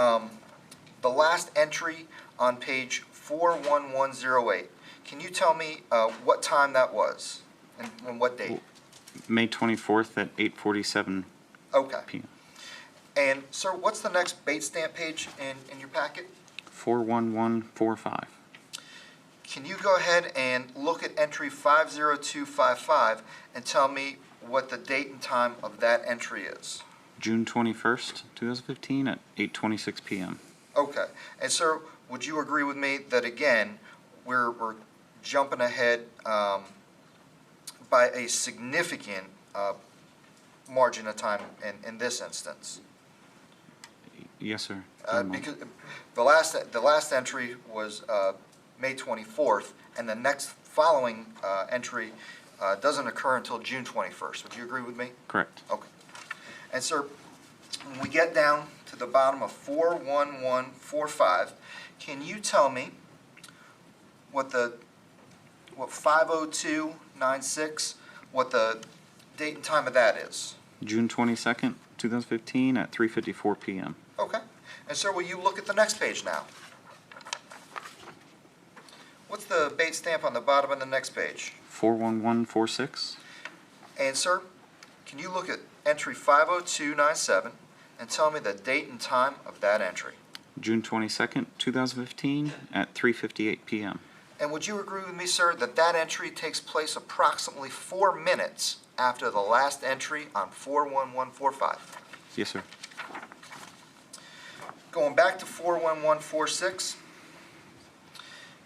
last entry on page 41108? Can you tell me what time that was and what date? May 24th at 8:47 Okay. p.m. And sir, what's the next bait stamp page in your packet? 41145. Can you go ahead and look at entry 50255 and tell me what the date and time of that entry is? June 21st, 2015 at 8:26 p.m. Okay. And sir, would you agree with me that again, we're jumping ahead by a significant margin of time in this instance? Yes, sir. Because the last entry was May 24th, and the next following entry doesn't occur until June 21st. Would you agree with me? Correct. Okay. And sir, when we get down to the bottom of 41145, can you tell me what 50296, what the date and time of that is? June 22nd, 2015 at 3:54 p.m. Okay. And sir, will you look at the next page now? What's the bait stamp on the bottom of the next page? 41146. And sir, can you look at entry 50297 and tell me the date and time of that entry? June 22nd, 2015 at 3:58 p.m. And would you agree with me, sir, that that entry takes place approximately 4 minutes after the last entry on 41145? Yes, sir. Going back to 41146,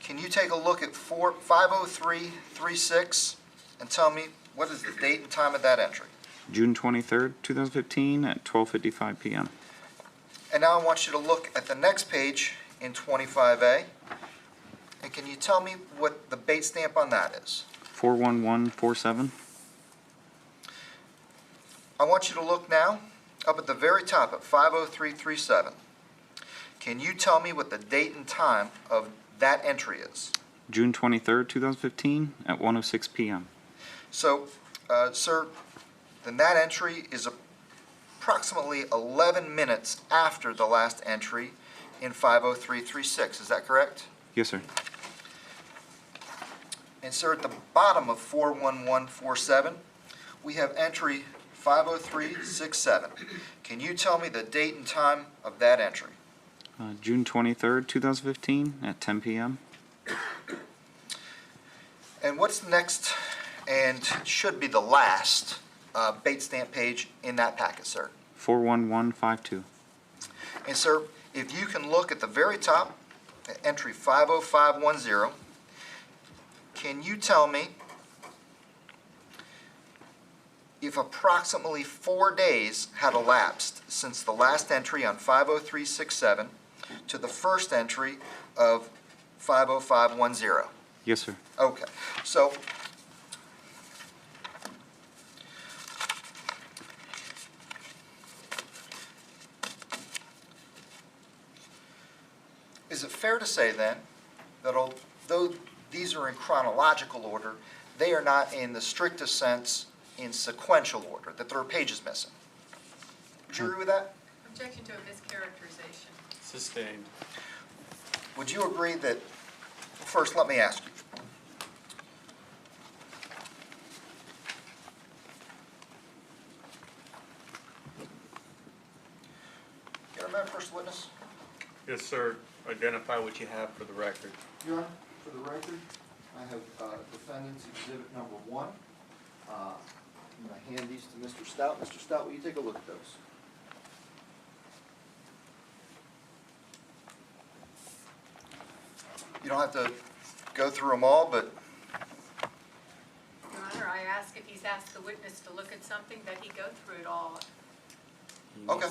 can you take a look at 50336 and tell me what is the date and time of that entry? June 23rd, 2015 at 12:55 p.m. And now I want you to look at the next page in 25A, and can you tell me what the bait stamp on that is? 41147. I want you to look now up at the very top at 50337. Can you tell me what the date and time of that entry is? June 23rd, 2015 at 1:06 p.m. So, sir, then that entry is approximately 11 minutes after the last entry in 50336. Is that correct? Yes, sir. And sir, at the bottom of 41147, we have entry 50367. Can you tell me the date and time of that entry? June 23rd, 2015 at 10 p.m. And what's next and should be the last bait stamp page in that packet, sir? 41152. And sir, if you can look at the very top, at entry 50510, can you tell me if approximately 4 days had elapsed since the last entry on 50367 to the first entry of 50510? Yes, sir. Okay, so is it fair to say then that although these are in chronological order, they are not in the strictest sense in sequential order, that there are pages missing? Would you agree with that? Objection to a mischaracterization. Sustained. Would you agree that, first, let me ask you. Get a minute, first witness. Yes, sir. Identify what you have for the record. Your Honor, for the record, I have defendant's exhibit number 1. I'm going to hand these to Mr. Stout. Mr. Stout, will you take a look at those? You don't have to go through them all, but Your Honor, I ask if he's asked the witness to look at something, that he go through it all. He Okay.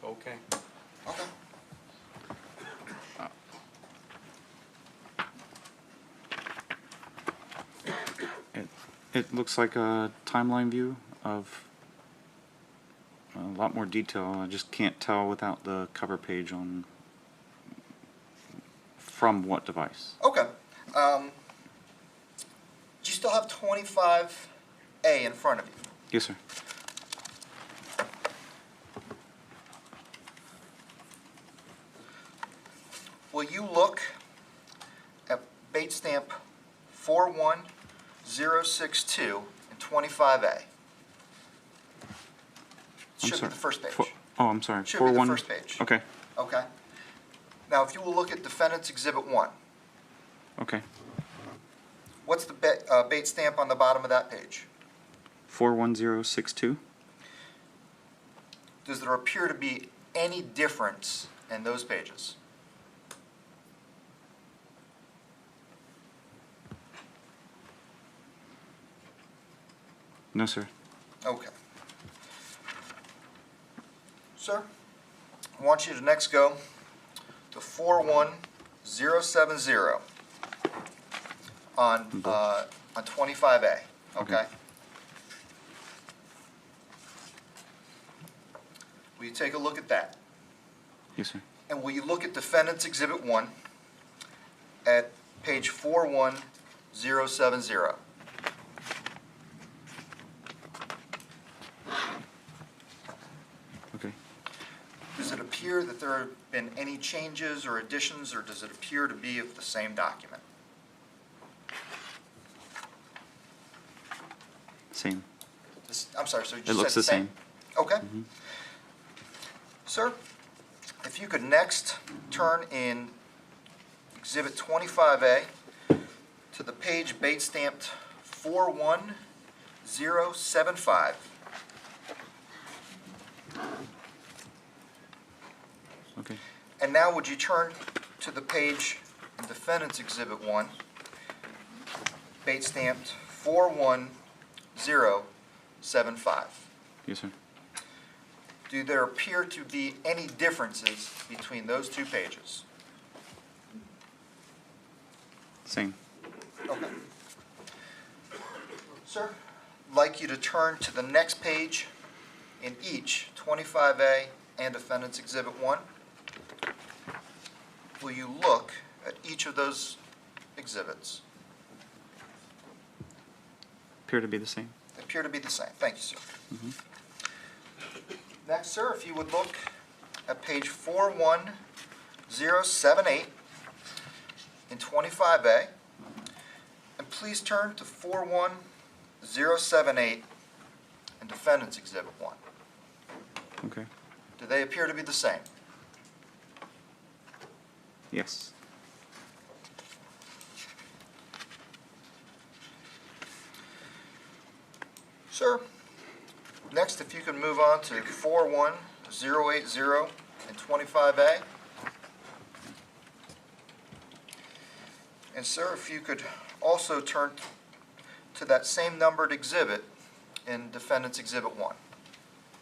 Okay. okay. It looks like a timeline view of a lot more detail. I just can't tell without the cover page on from what device. Okay. Do you still have 25A in front of you? Yes, sir. Will you look at bait stamp 41062 and 25A? I'm Should be sorry. the first page. Oh, I'm sorry. Should be the first page. Okay. Okay. Now, if you will look at defendant's exhibit 1, Okay. what's the bait stamp on the bottom of that page? 41062. Does there appear to be any difference in those pages? No, sir. Okay. Sir, I want you to next go to 41070 on 25A, okay? Will you take a look at that? Yes, sir. And will you look at defendant's exhibit 1 at page 41070? Okay. Does it appear that there have been any changes or additions, or does it appear to be of the same document? Same. I'm sorry, so you It just looks said the same. Okay. Mhm. Sir, if you could next turn in Exhibit 25A to the page bait stamped 41075. Okay. And now would you turn to the page in Defendant's Exhibit 1, bait stamped 41075. Yes, sir. Do there appear to be any differences between those two pages? Same. Okay. Sir, I'd like you to turn to the next page in each 25A and Defendant's Exhibit 1. Will you look at each of those exhibits? Appear to be the same. They appear to be the same. Thank you, sir. Mhm. Next, sir, if you would look at page 41078 in 25A, and please turn to 41078 in Defendant's Exhibit 1. Okay. Do they appear to be the same? Yes. Sir, next, if you can move on to 41080 and 25A. And sir, if you could also turn to that same numbered exhibit in Defendant's Exhibit 1.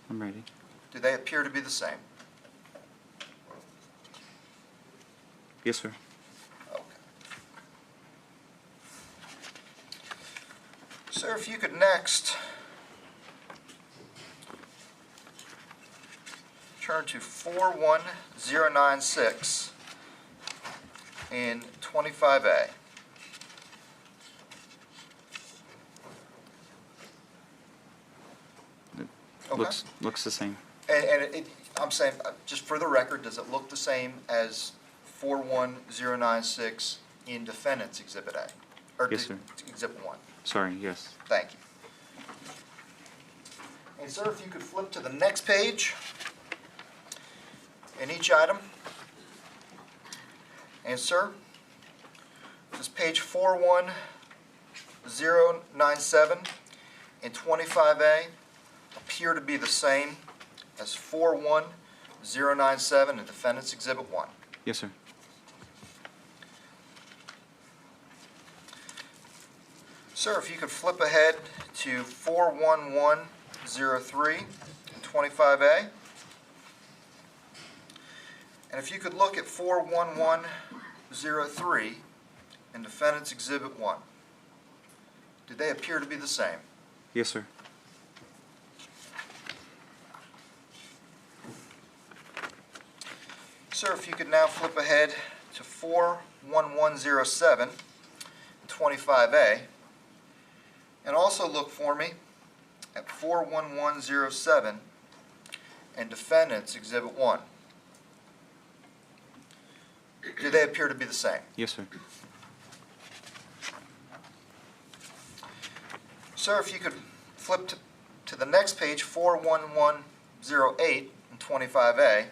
I'm ready. Do they appear to be the same? Yes, sir. Okay. Sir, if you could next turn to 41096 in 25A. Okay. Looks the same. I'm saying, just for the record, does it look the same as 41096 in Defendant's Exhibit A? Or Yes, sir. Exhibit 1? Sorry, yes. Thank you. And sir, if you could flip to the next page in each item. And sir, this page 41097 and 25A appear to be the same as 41097 in Defendant's Exhibit 1. Yes, sir. Sir, if you could flip ahead to 41103 and 25A. And if you could look at 41103 in Defendant's Exhibit 1, do they appear to be the same? Yes, sir. Sir, if you could now flip ahead to 41107 and 25A, and also look for me at 41107 and Defendant's Exhibit 1. Do they appear to be the same? Yes, sir. Sir, if you could flip to the next page, 41108 and 25A,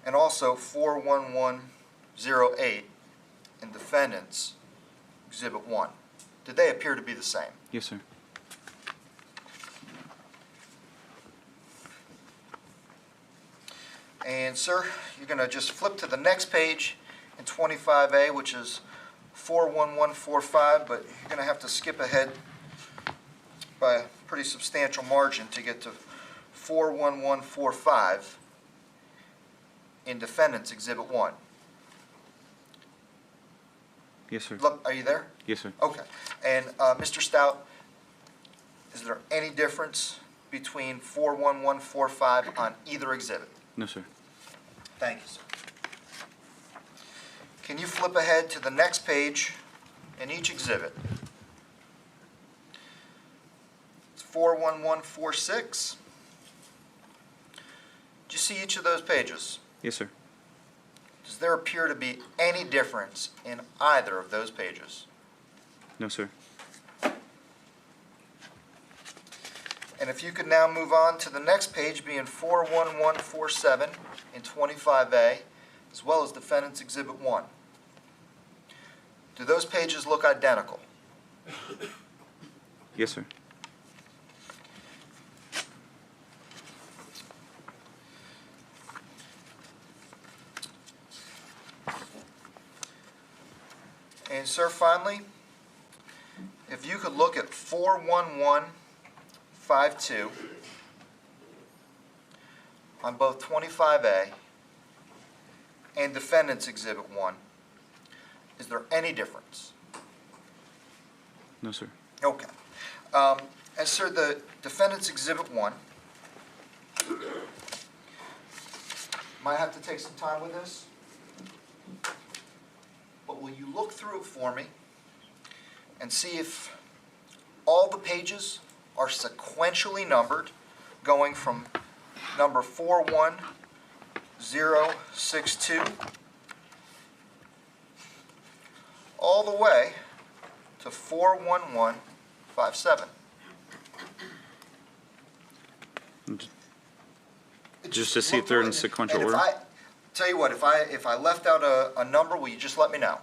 and also 41108 in Defendant's Exhibit 1. Do they appear to be the same? Yes, sir. And sir, you're going to just flip to the next page in 25A, which is 41145, but you're going to have to skip ahead by a pretty substantial margin to get to 41145 in Defendant's Exhibit 1. Yes, sir. Look, are you there? Yes, sir. Okay. And Mr. Stout, is there any difference between 41145 on either exhibit? No, sir. Thank you, sir. Can you flip ahead to the next page in each exhibit? It's 41146. Do you see each of those pages? Yes, sir. Does there appear to be any difference in either of those pages? No, sir. And if you could now move on to the next page, being 41147 in 25A, as well as Defendant's Exhibit 1. Do those pages look identical? Yes, sir. And sir, finally, if you could look at 41152 on both 25A and Defendant's Exhibit 1, is there any difference? No, sir. Okay. And sir, the Defendant's Exhibit 1, might have to take some time with this, but will you look through it for me and see if all the pages are sequentially numbered, going from number 41062 all the way to 41157. Just to see if they're in sequential and order? Tell you what, if I left out a number, will you just let me know?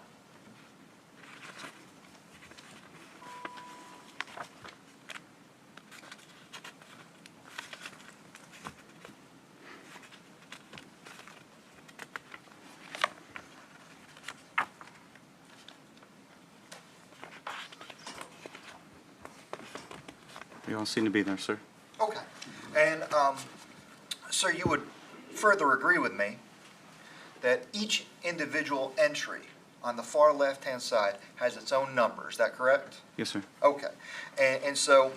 You all seem to be there, sir. Okay. And, sir, you would further agree with me that each individual entry on the far left-hand side has its own number. Is that correct? Yes, sir. Okay. And so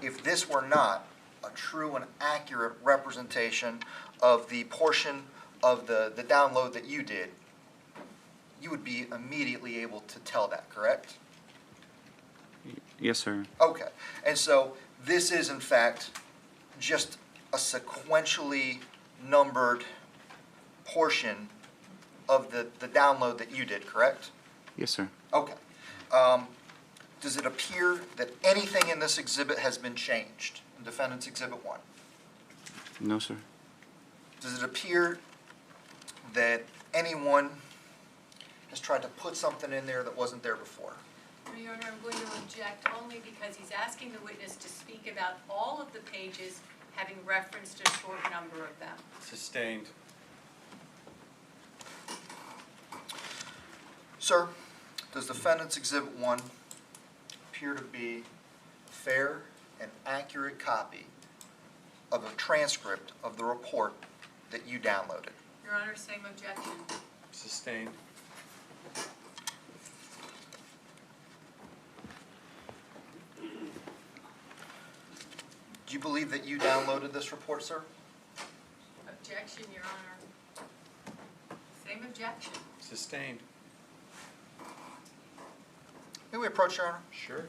if this were not a true and accurate representation of the portion of the download that you did, you would be immediately able to tell that, correct? Yes, sir. Okay. And so this is, in fact, just a sequentially numbered portion of the download that you did, correct? Yes, sir. Okay. Does it appear that anything in this exhibit has been changed, in Defendant's Exhibit 1? No, sir. Does it appear that anyone has tried to put something in there that wasn't there before? Your Honor, I'm going to object only because he's asking the witness to speak about all of the pages, having referenced a short number of them. Sustained. Sir, does Defendant's Exhibit 1 appear to be a fair and accurate copy of a transcript of the report that you downloaded? Your Honor, same objection. Sustained. Do you believe that you downloaded this report, sir? Objection, Your Honor. Same objection. Sustained. May we approach, Your Honor? Sure.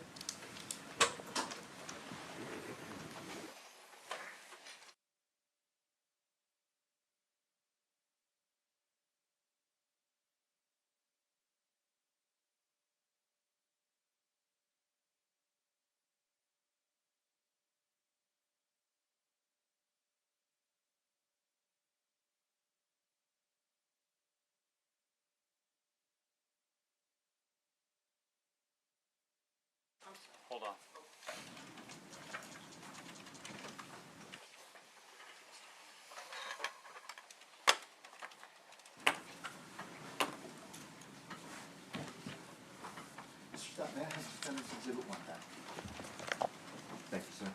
Hold on. Mr. Stout, may I have Defendant's Exhibit 1 back? Thank you, sir.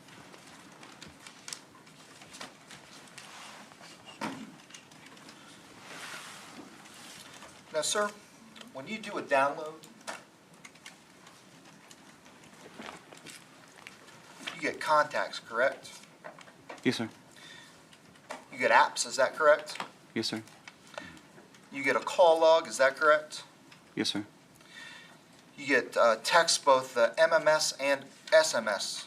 Now, sir, when you do a download, you get contacts, correct? Yes, sir. You get apps, is that correct? Yes, sir. You get a call log, is that correct? Yes, sir. You get text, both MMS and SMS.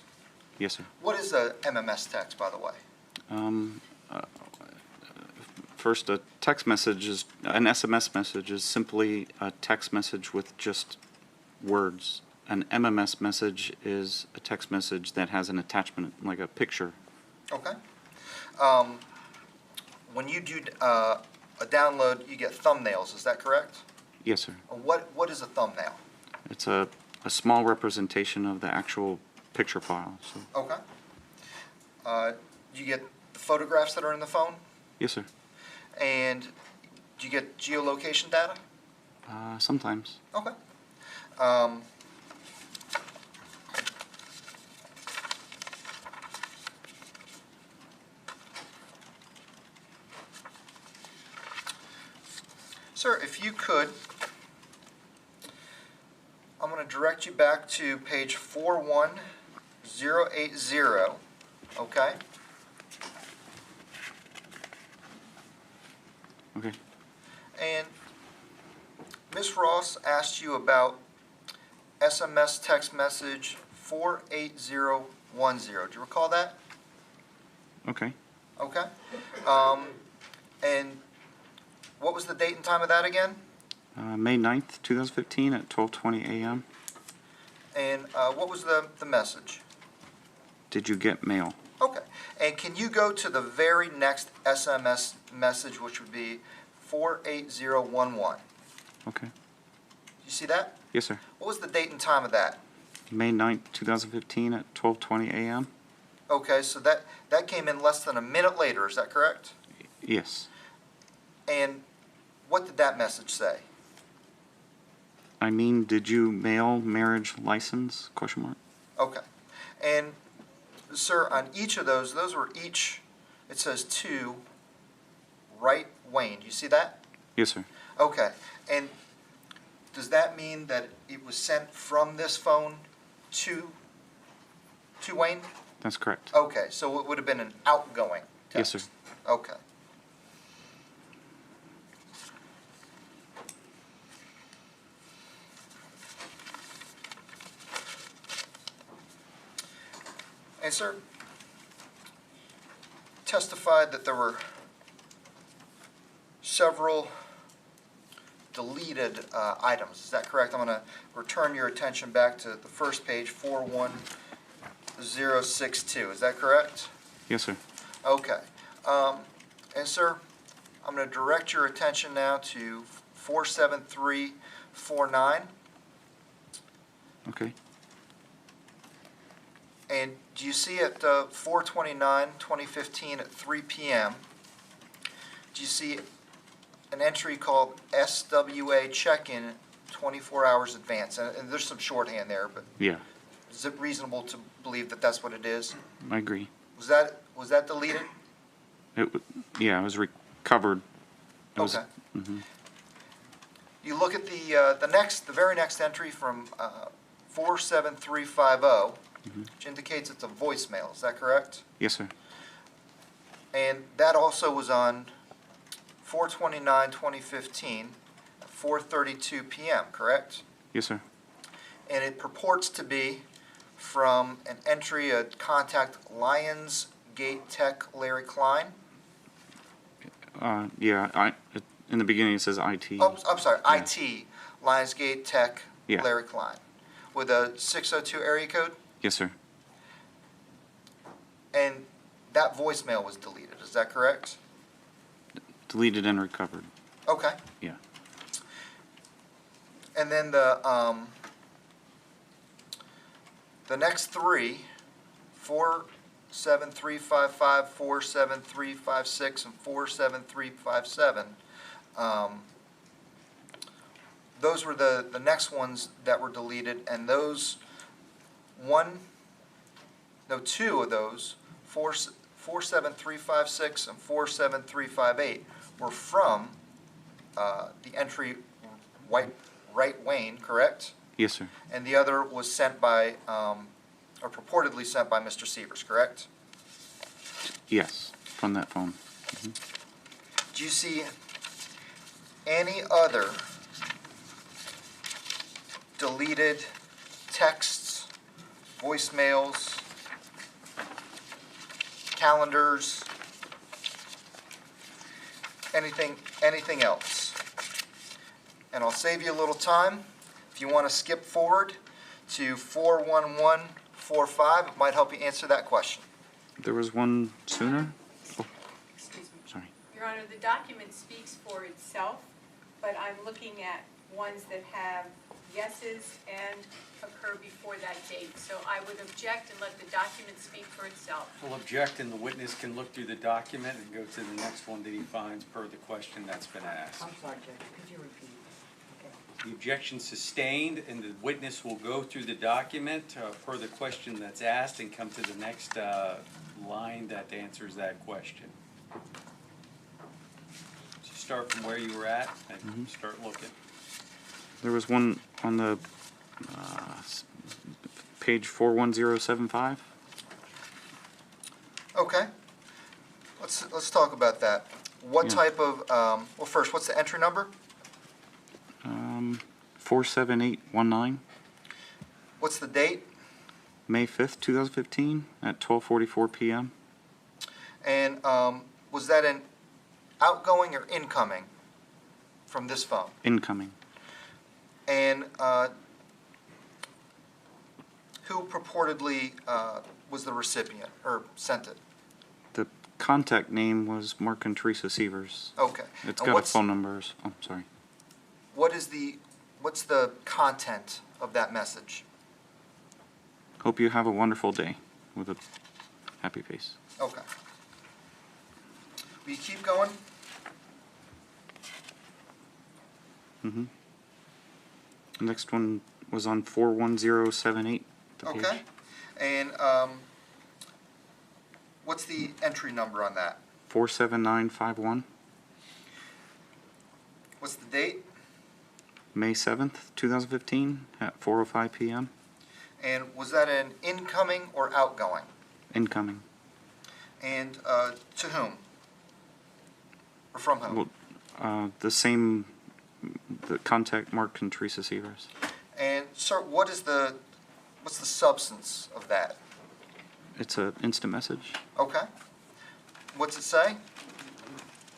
Yes, sir. What is a MMS text, by the way? First, a text message is, an SMS message is simply a text message with just words. An MMS message is a text message that has an attachment, like a picture. Okay. When you do a download, you get thumbnails, is that correct? Yes, sir. What is a thumbnail? It's a small representation of the actual picture file. So, Okay. You get the photographs that are in the phone? yes, sir. And do you get geolocation data? Sometimes. Okay. Sir, if you could, I'm going to direct you back to page 41080, okay? Okay. And Ms. Ross asked you about SMS text message 48010. Do you recall that? Okay. Okay. And what was the date and time of that again? May 9th, 2015 at 12:20 a.m. And what was the message? Did you get mail? Okay. And can you go to the very next SMS message, which would be 48011? Okay. You see that? Yes, sir. What was the date and time of that? May 9th, 2015 at 12:20 a.m. Okay, so that came in less than a minute later, is that correct? Yes. And what did that message say? I mean, did you mail marriage license? Question mark. Okay. And, sir, on each of those were each, it says to, right, Wayne. Do you see that? Yes, sir. Okay. And does that mean that it was sent from this phone to Wayne? That's correct. Okay, so it would have been an outgoing Yes, text? sir. Okay. And sir, testified that there were several deleted items. Is that correct? I'm going to return your attention back to the first page, 41062. Is that correct? Yes, sir. Okay. And sir, I'm going to direct your attention now to 47349. Okay. And do you see at 4/29/2015 at 3 p.m., do you see an entry called SWA check-in 24 hours advance? And there's some shorthand there, but Yeah, is it reasonable to believe that that's what it is? I agree. Was that deleted? Yeah, it was recovered. It was- Okay. mhm. You look at the very next entry from 47350, which indicates it's a voicemail. Is that correct? Yes, sir. And that also was on 4/29/2015 at 4:32 p.m., correct? Yes, sir. And it purports to be from an entry, a contact Lionsgate Tech Larry Klein. Yeah, in the beginning it says IT. Oh, I'm sorry, Yeah. IT, Lionsgate Tech Yeah. Larry Klein, with a 602 area code. Yes, sir. And that voicemail was deleted, is that correct? Deleted and recovered. Okay. Yeah. And then the next three, 47355, 47356, and 47357, those were the next ones that were deleted, and two of those, 47356 and 47358, were from the entry Wright Wayne, correct? Yes, sir. And the other was sent by, or purportedly sent by Mr. Sievers, correct? Yes, from that phone. Do you see any other deleted texts, voicemails, calendars, anything else? And I'll save you a little time. If you want to skip forward to 41145, it might help you answer that question. There was one sooner? Oh, Excuse me. sorry. Your Honor, the document speaks for itself, but I'm looking at ones that have yeses and occur before that date. So I would object and let the document speak for itself. Will object, and the witness can look through the document and go to the next one that he finds per the question that's been asked. I'm sorry, Judge, could you repeat? Okay. The objection sustained, and the witness will go through the document per the question that's asked and come to the next line that answers that question. So start from where you were at and start looking. There was one on the page 41075. Okay. Let's talk about that. What Yeah. type of, well, first, what's the entry number? 47819, What's the date? May 5th, 2015, at 12:44 p.m. And was that an outgoing or incoming from this phone? Incoming. And who purportedly was the recipient or sent it? The contact name was Mark and Teresa Sievers. Okay. It's And got a what's- phone numbers. Oh, sorry. What's the content of that message? Hope you have a wonderful day, with a happy face. Okay. Will you keep going? Mm-hmm. The next one was on 41078. The page. Okay. And what's the entry number on that? 47951, What's the date? May 7th, 2015, at 4:05 p.m. And was that an incoming or outgoing? Incoming. And to whom? Or from whom? Well, the contact Mark and Teresa Sievers. And sir, what's the substance of that? It's an instant message. Okay. What's it say?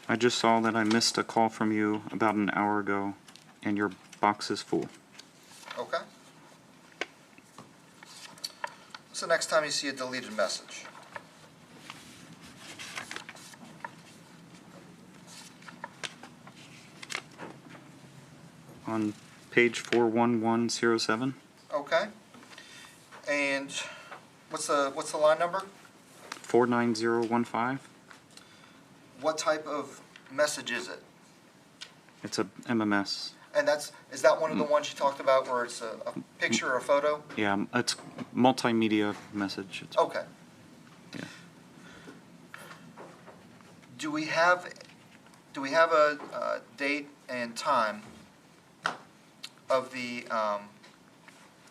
I just saw that I missed a call from you about an hour ago, and your box is full. Okay. What's the next time you see a deleted message? On page 41107, Okay. And what's the line number? 49015. What type of message is it? It's a MMS. And is that one of the ones you talked about where it's a picture or a photo? Yeah, it's multimedia message. It's, Okay. yeah. Do we have a date and time of the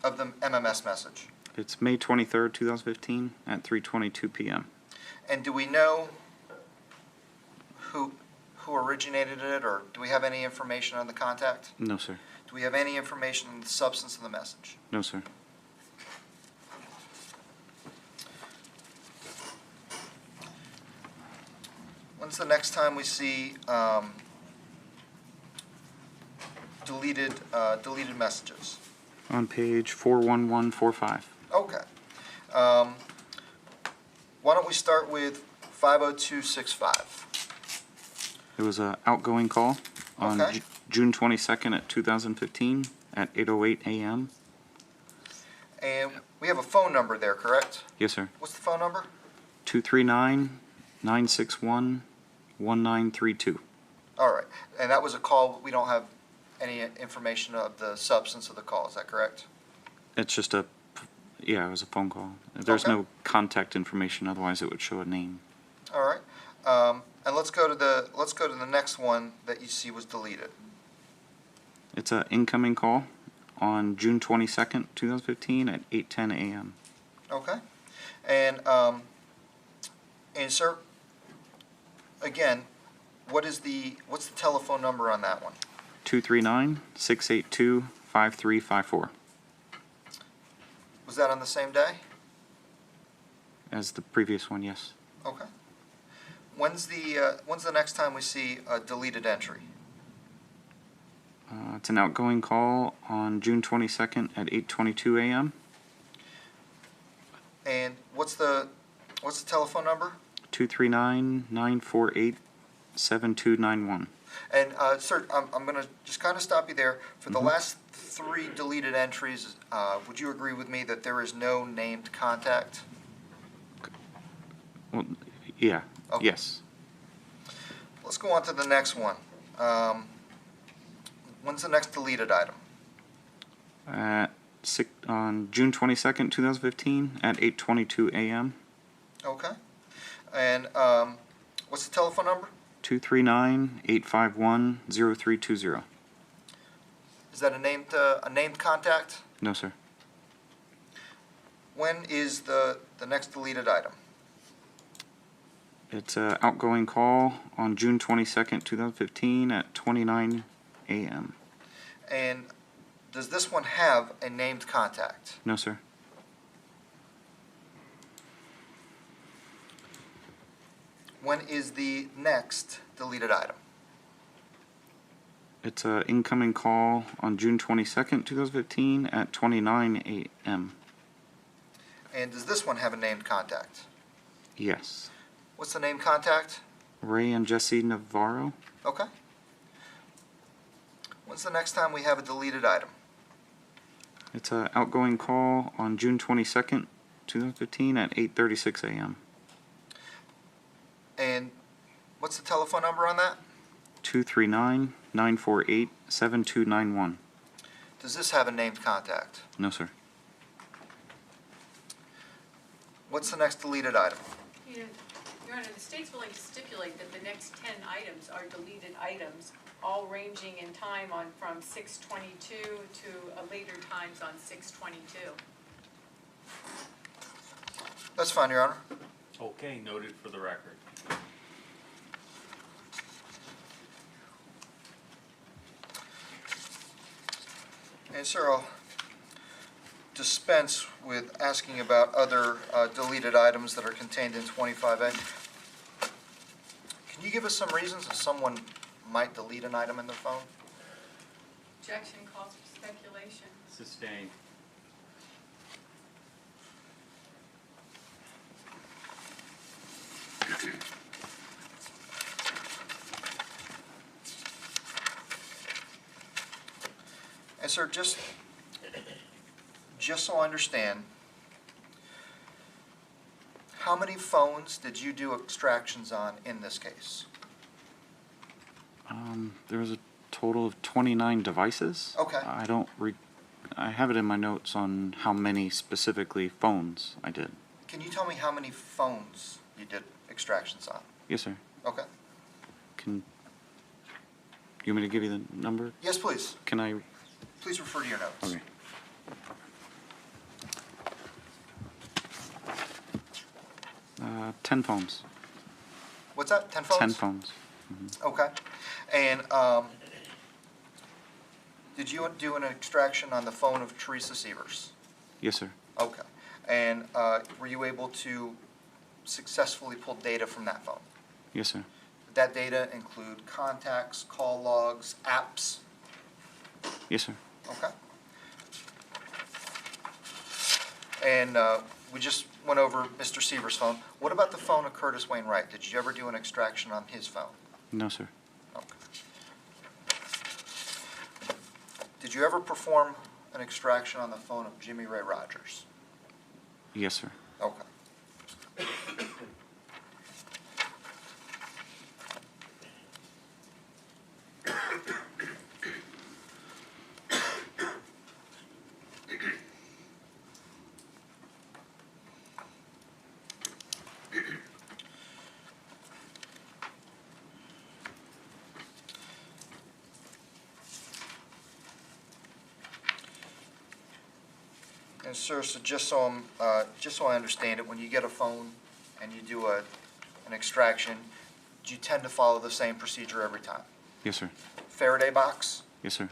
MMS message? It's May 23rd, 2015 at 3:22 p.m. And do we know who originated it, or do we have any information on the contact? No, sir. Do we have any information on the substance of the message? No, sir. When's the next time we see deleted messages? On page 41145. Okay. Why don't we start with 50265? It was an outgoing call on Okay. June 22nd at 2015 at 8:08 a.m. And we have a phone number there, correct? Yes, sir. What's the phone number? 239-961-1932. All right. And that was a call, we don't have any information of the substance of the call, is that correct? It's just it was a phone call. There's Okay. no contact information, otherwise it would show a name. All right. And let's go to the next one that you see was deleted. It's an incoming call on June 22nd, 2015 at 8:10 a.m. Okay. And sir, again, what's the telephone number on that one? 239-682-5354. Was that on the same day? As the previous one, yes. Okay. When's the next time we see a deleted entry? It's an outgoing call on June 22nd at 8:22 a.m. And what's the telephone number? 239-948-7291. And sir, I'm going to just kind of stop you there. For the last 3 deleted entries, would you agree with me that there is no named contact? Well, yeah, Okay. yes. Let's go on to the next one. When's the next deleted item? On June 22nd, 2015 at 8:22 a.m. Okay. And what's the telephone number? 239-851-0320. Is that a named contact? No, sir. When is the next deleted item? It's an outgoing call on June 22nd, 2015 at 29 a.m. And does this one have a named contact? No, sir. When is the next deleted item? It's an incoming call on June 22nd, 2015 at 29 a.m. And does this one have a named contact? Yes. What's the named contact? Ray and Jesse Navarro. Okay. When's the next time we have a deleted item? It's an outgoing call on June 22nd, 2015 at 8:36 a.m. And what's the telephone number on that? 239-948-7291. Does this have a named contact? No, sir. What's the next deleted item? Your Honor, the state's willing to stipulate that the next 10 items are deleted items, all ranging in time from 6/22 to later times on 6/22. That's fine, Your Honor. Okay, noted for the record. And sir, I'll dispense with asking about other deleted items that are contained in 25A. Can you give us some reasons if someone might delete an item in their phone? Objection calls for speculation. Sustained. And sir, just so I understand, how many phones did you do extractions on in this case? There was a total of 29 devices. Okay. I have it in my notes on how many specifically phones I did. Can you tell me how many phones you did extractions on? Yes, sir. Okay. You want me to give you the number? Yes, please. Can I? Please refer to your notes. Okay. Uh, 10 phones. What's that, 10 phones? 10 phones. Okay. And did you do an extraction on the phone of Teresa Sievers? Yes, sir. Okay. And were you able to successfully pull data from that phone? Yes, sir. Did that data include contacts, call logs, apps? Yes, sir. Okay. And we just went over Mr. Sievers' phone. What about the phone of Curtis Wainwright? Did you ever do an extraction on his phone? No, sir. Okay. Did you ever perform an extraction on the phone of Jimmy Ray Rogers? Yes, sir. Okay. And sir, so just so I understand it, when you get a phone and you do an extraction, do you tend to follow the same procedure every time? Yes, sir. Faraday box, Yes, sir.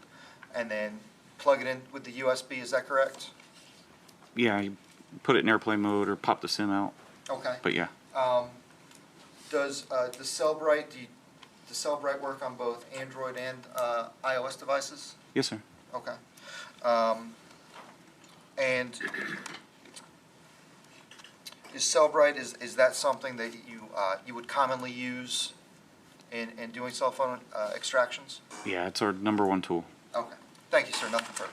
and then plug it in with the USB, is that correct? Yeah, you put it in airplane mode or pop the SIM out. Okay. But yeah. Does the Cellbrite, the Cellbrite work on both Android and iOS devices? Yes, sir. Okay. And is Cellbrite, is that something that you would commonly use in doing cell phone extractions? Yeah, it's our #1 tool. Okay. Thank you, sir. Nothing further.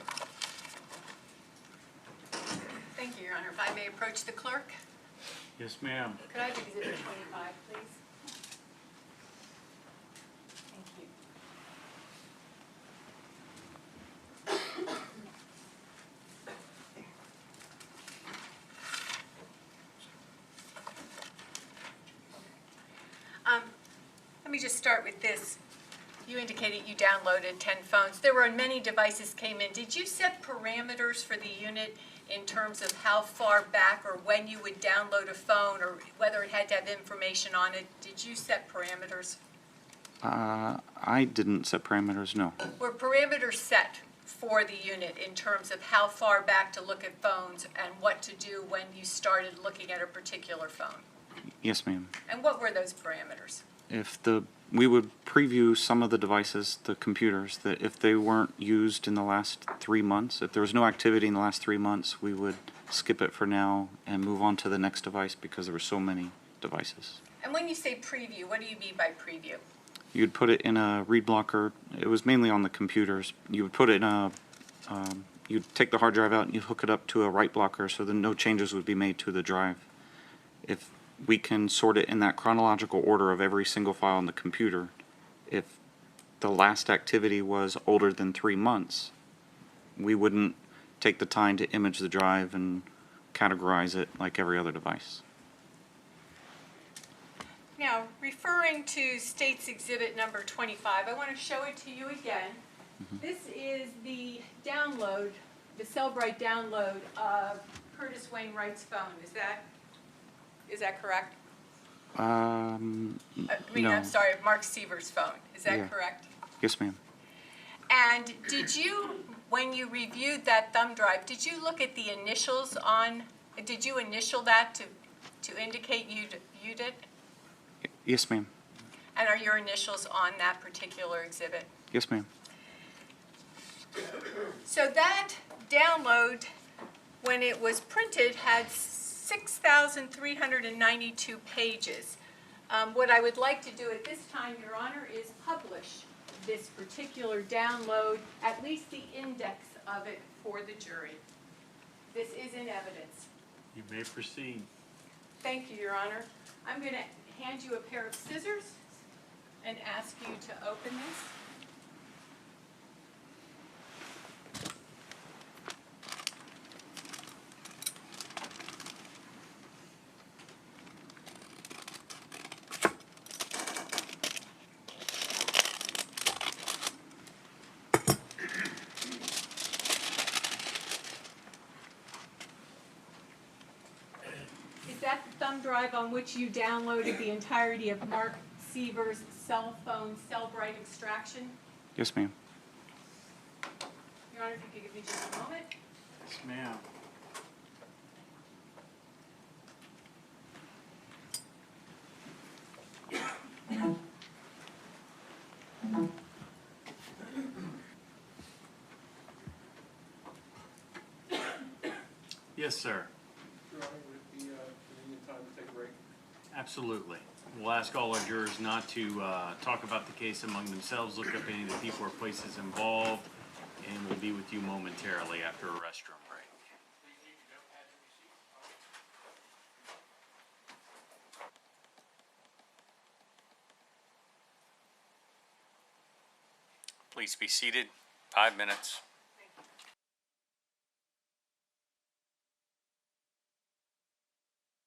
Thank you, Your Honor. If I may approach the clerk? Yes, ma'am. Could I have exhibit 25, please? Thank you. Let me just start with this. You indicated you downloaded 10 phones. There were many devices came in. Did you set parameters for the unit in terms of how far back or when you would download a phone or whether it had to have information on it? Did you set parameters? I didn't set parameters, no. Were parameters set for the unit in terms of how far back to look at phones and what to do when you started looking at a particular phone? Yes, ma'am. And what were those parameters? We would preview some of the devices, the computers, that if they weren't used in the last 3 months, if there was no activity in the last 3 months, we would skip it for now and move on to the next device because there were so many devices. And when you say preview, what do you mean by preview? You'd put it in a read blocker. It was mainly on the computers. You would put it in you'd take the hard drive out and you'd hook it up to a write blocker so that no changes would be made to the drive. If we can sort it in that chronological order of every single file on the computer, if the last activity was older than 3 months, we wouldn't take the time to image the drive and categorize it like every other device. Now, referring to State's Exhibit number 25, I want to show it to you again. This is the download, the Cellbrite download of Curtis Wainwright's phone, is that correct? No. I'm sorry, Mark Sievers' phone, is that Yeah. correct? Yes, ma'am. And did you, when you reviewed that thumb drive, did you look at the initials on, did you initial that to indicate you did? Yes, ma'am. And are your initials on that particular exhibit? Yes, ma'am. So that download, when it was printed, had 6,392 pages. What I would like to do at this time, Your Honor, is publish this particular download, at least the index of it for the jury. This is in evidence. You may proceed. Thank you, Your Honor. I'm going to hand you a pair of scissors and ask you to open this. Is that the thumb drive on which you downloaded the entirety of Mark Sievers' cell phone cell bright extraction? Yes, ma'am. Your Honor, if you could give me just a moment. Yes, ma'am. Yes, sir. Your Honor, would it be convenient time to take a break? Absolutely. We'll ask all our jurors not to talk about the case among themselves, look up any of the people or places involved, and we'll be with you momentarily after a restroom break. Please be seated. 5 minutes.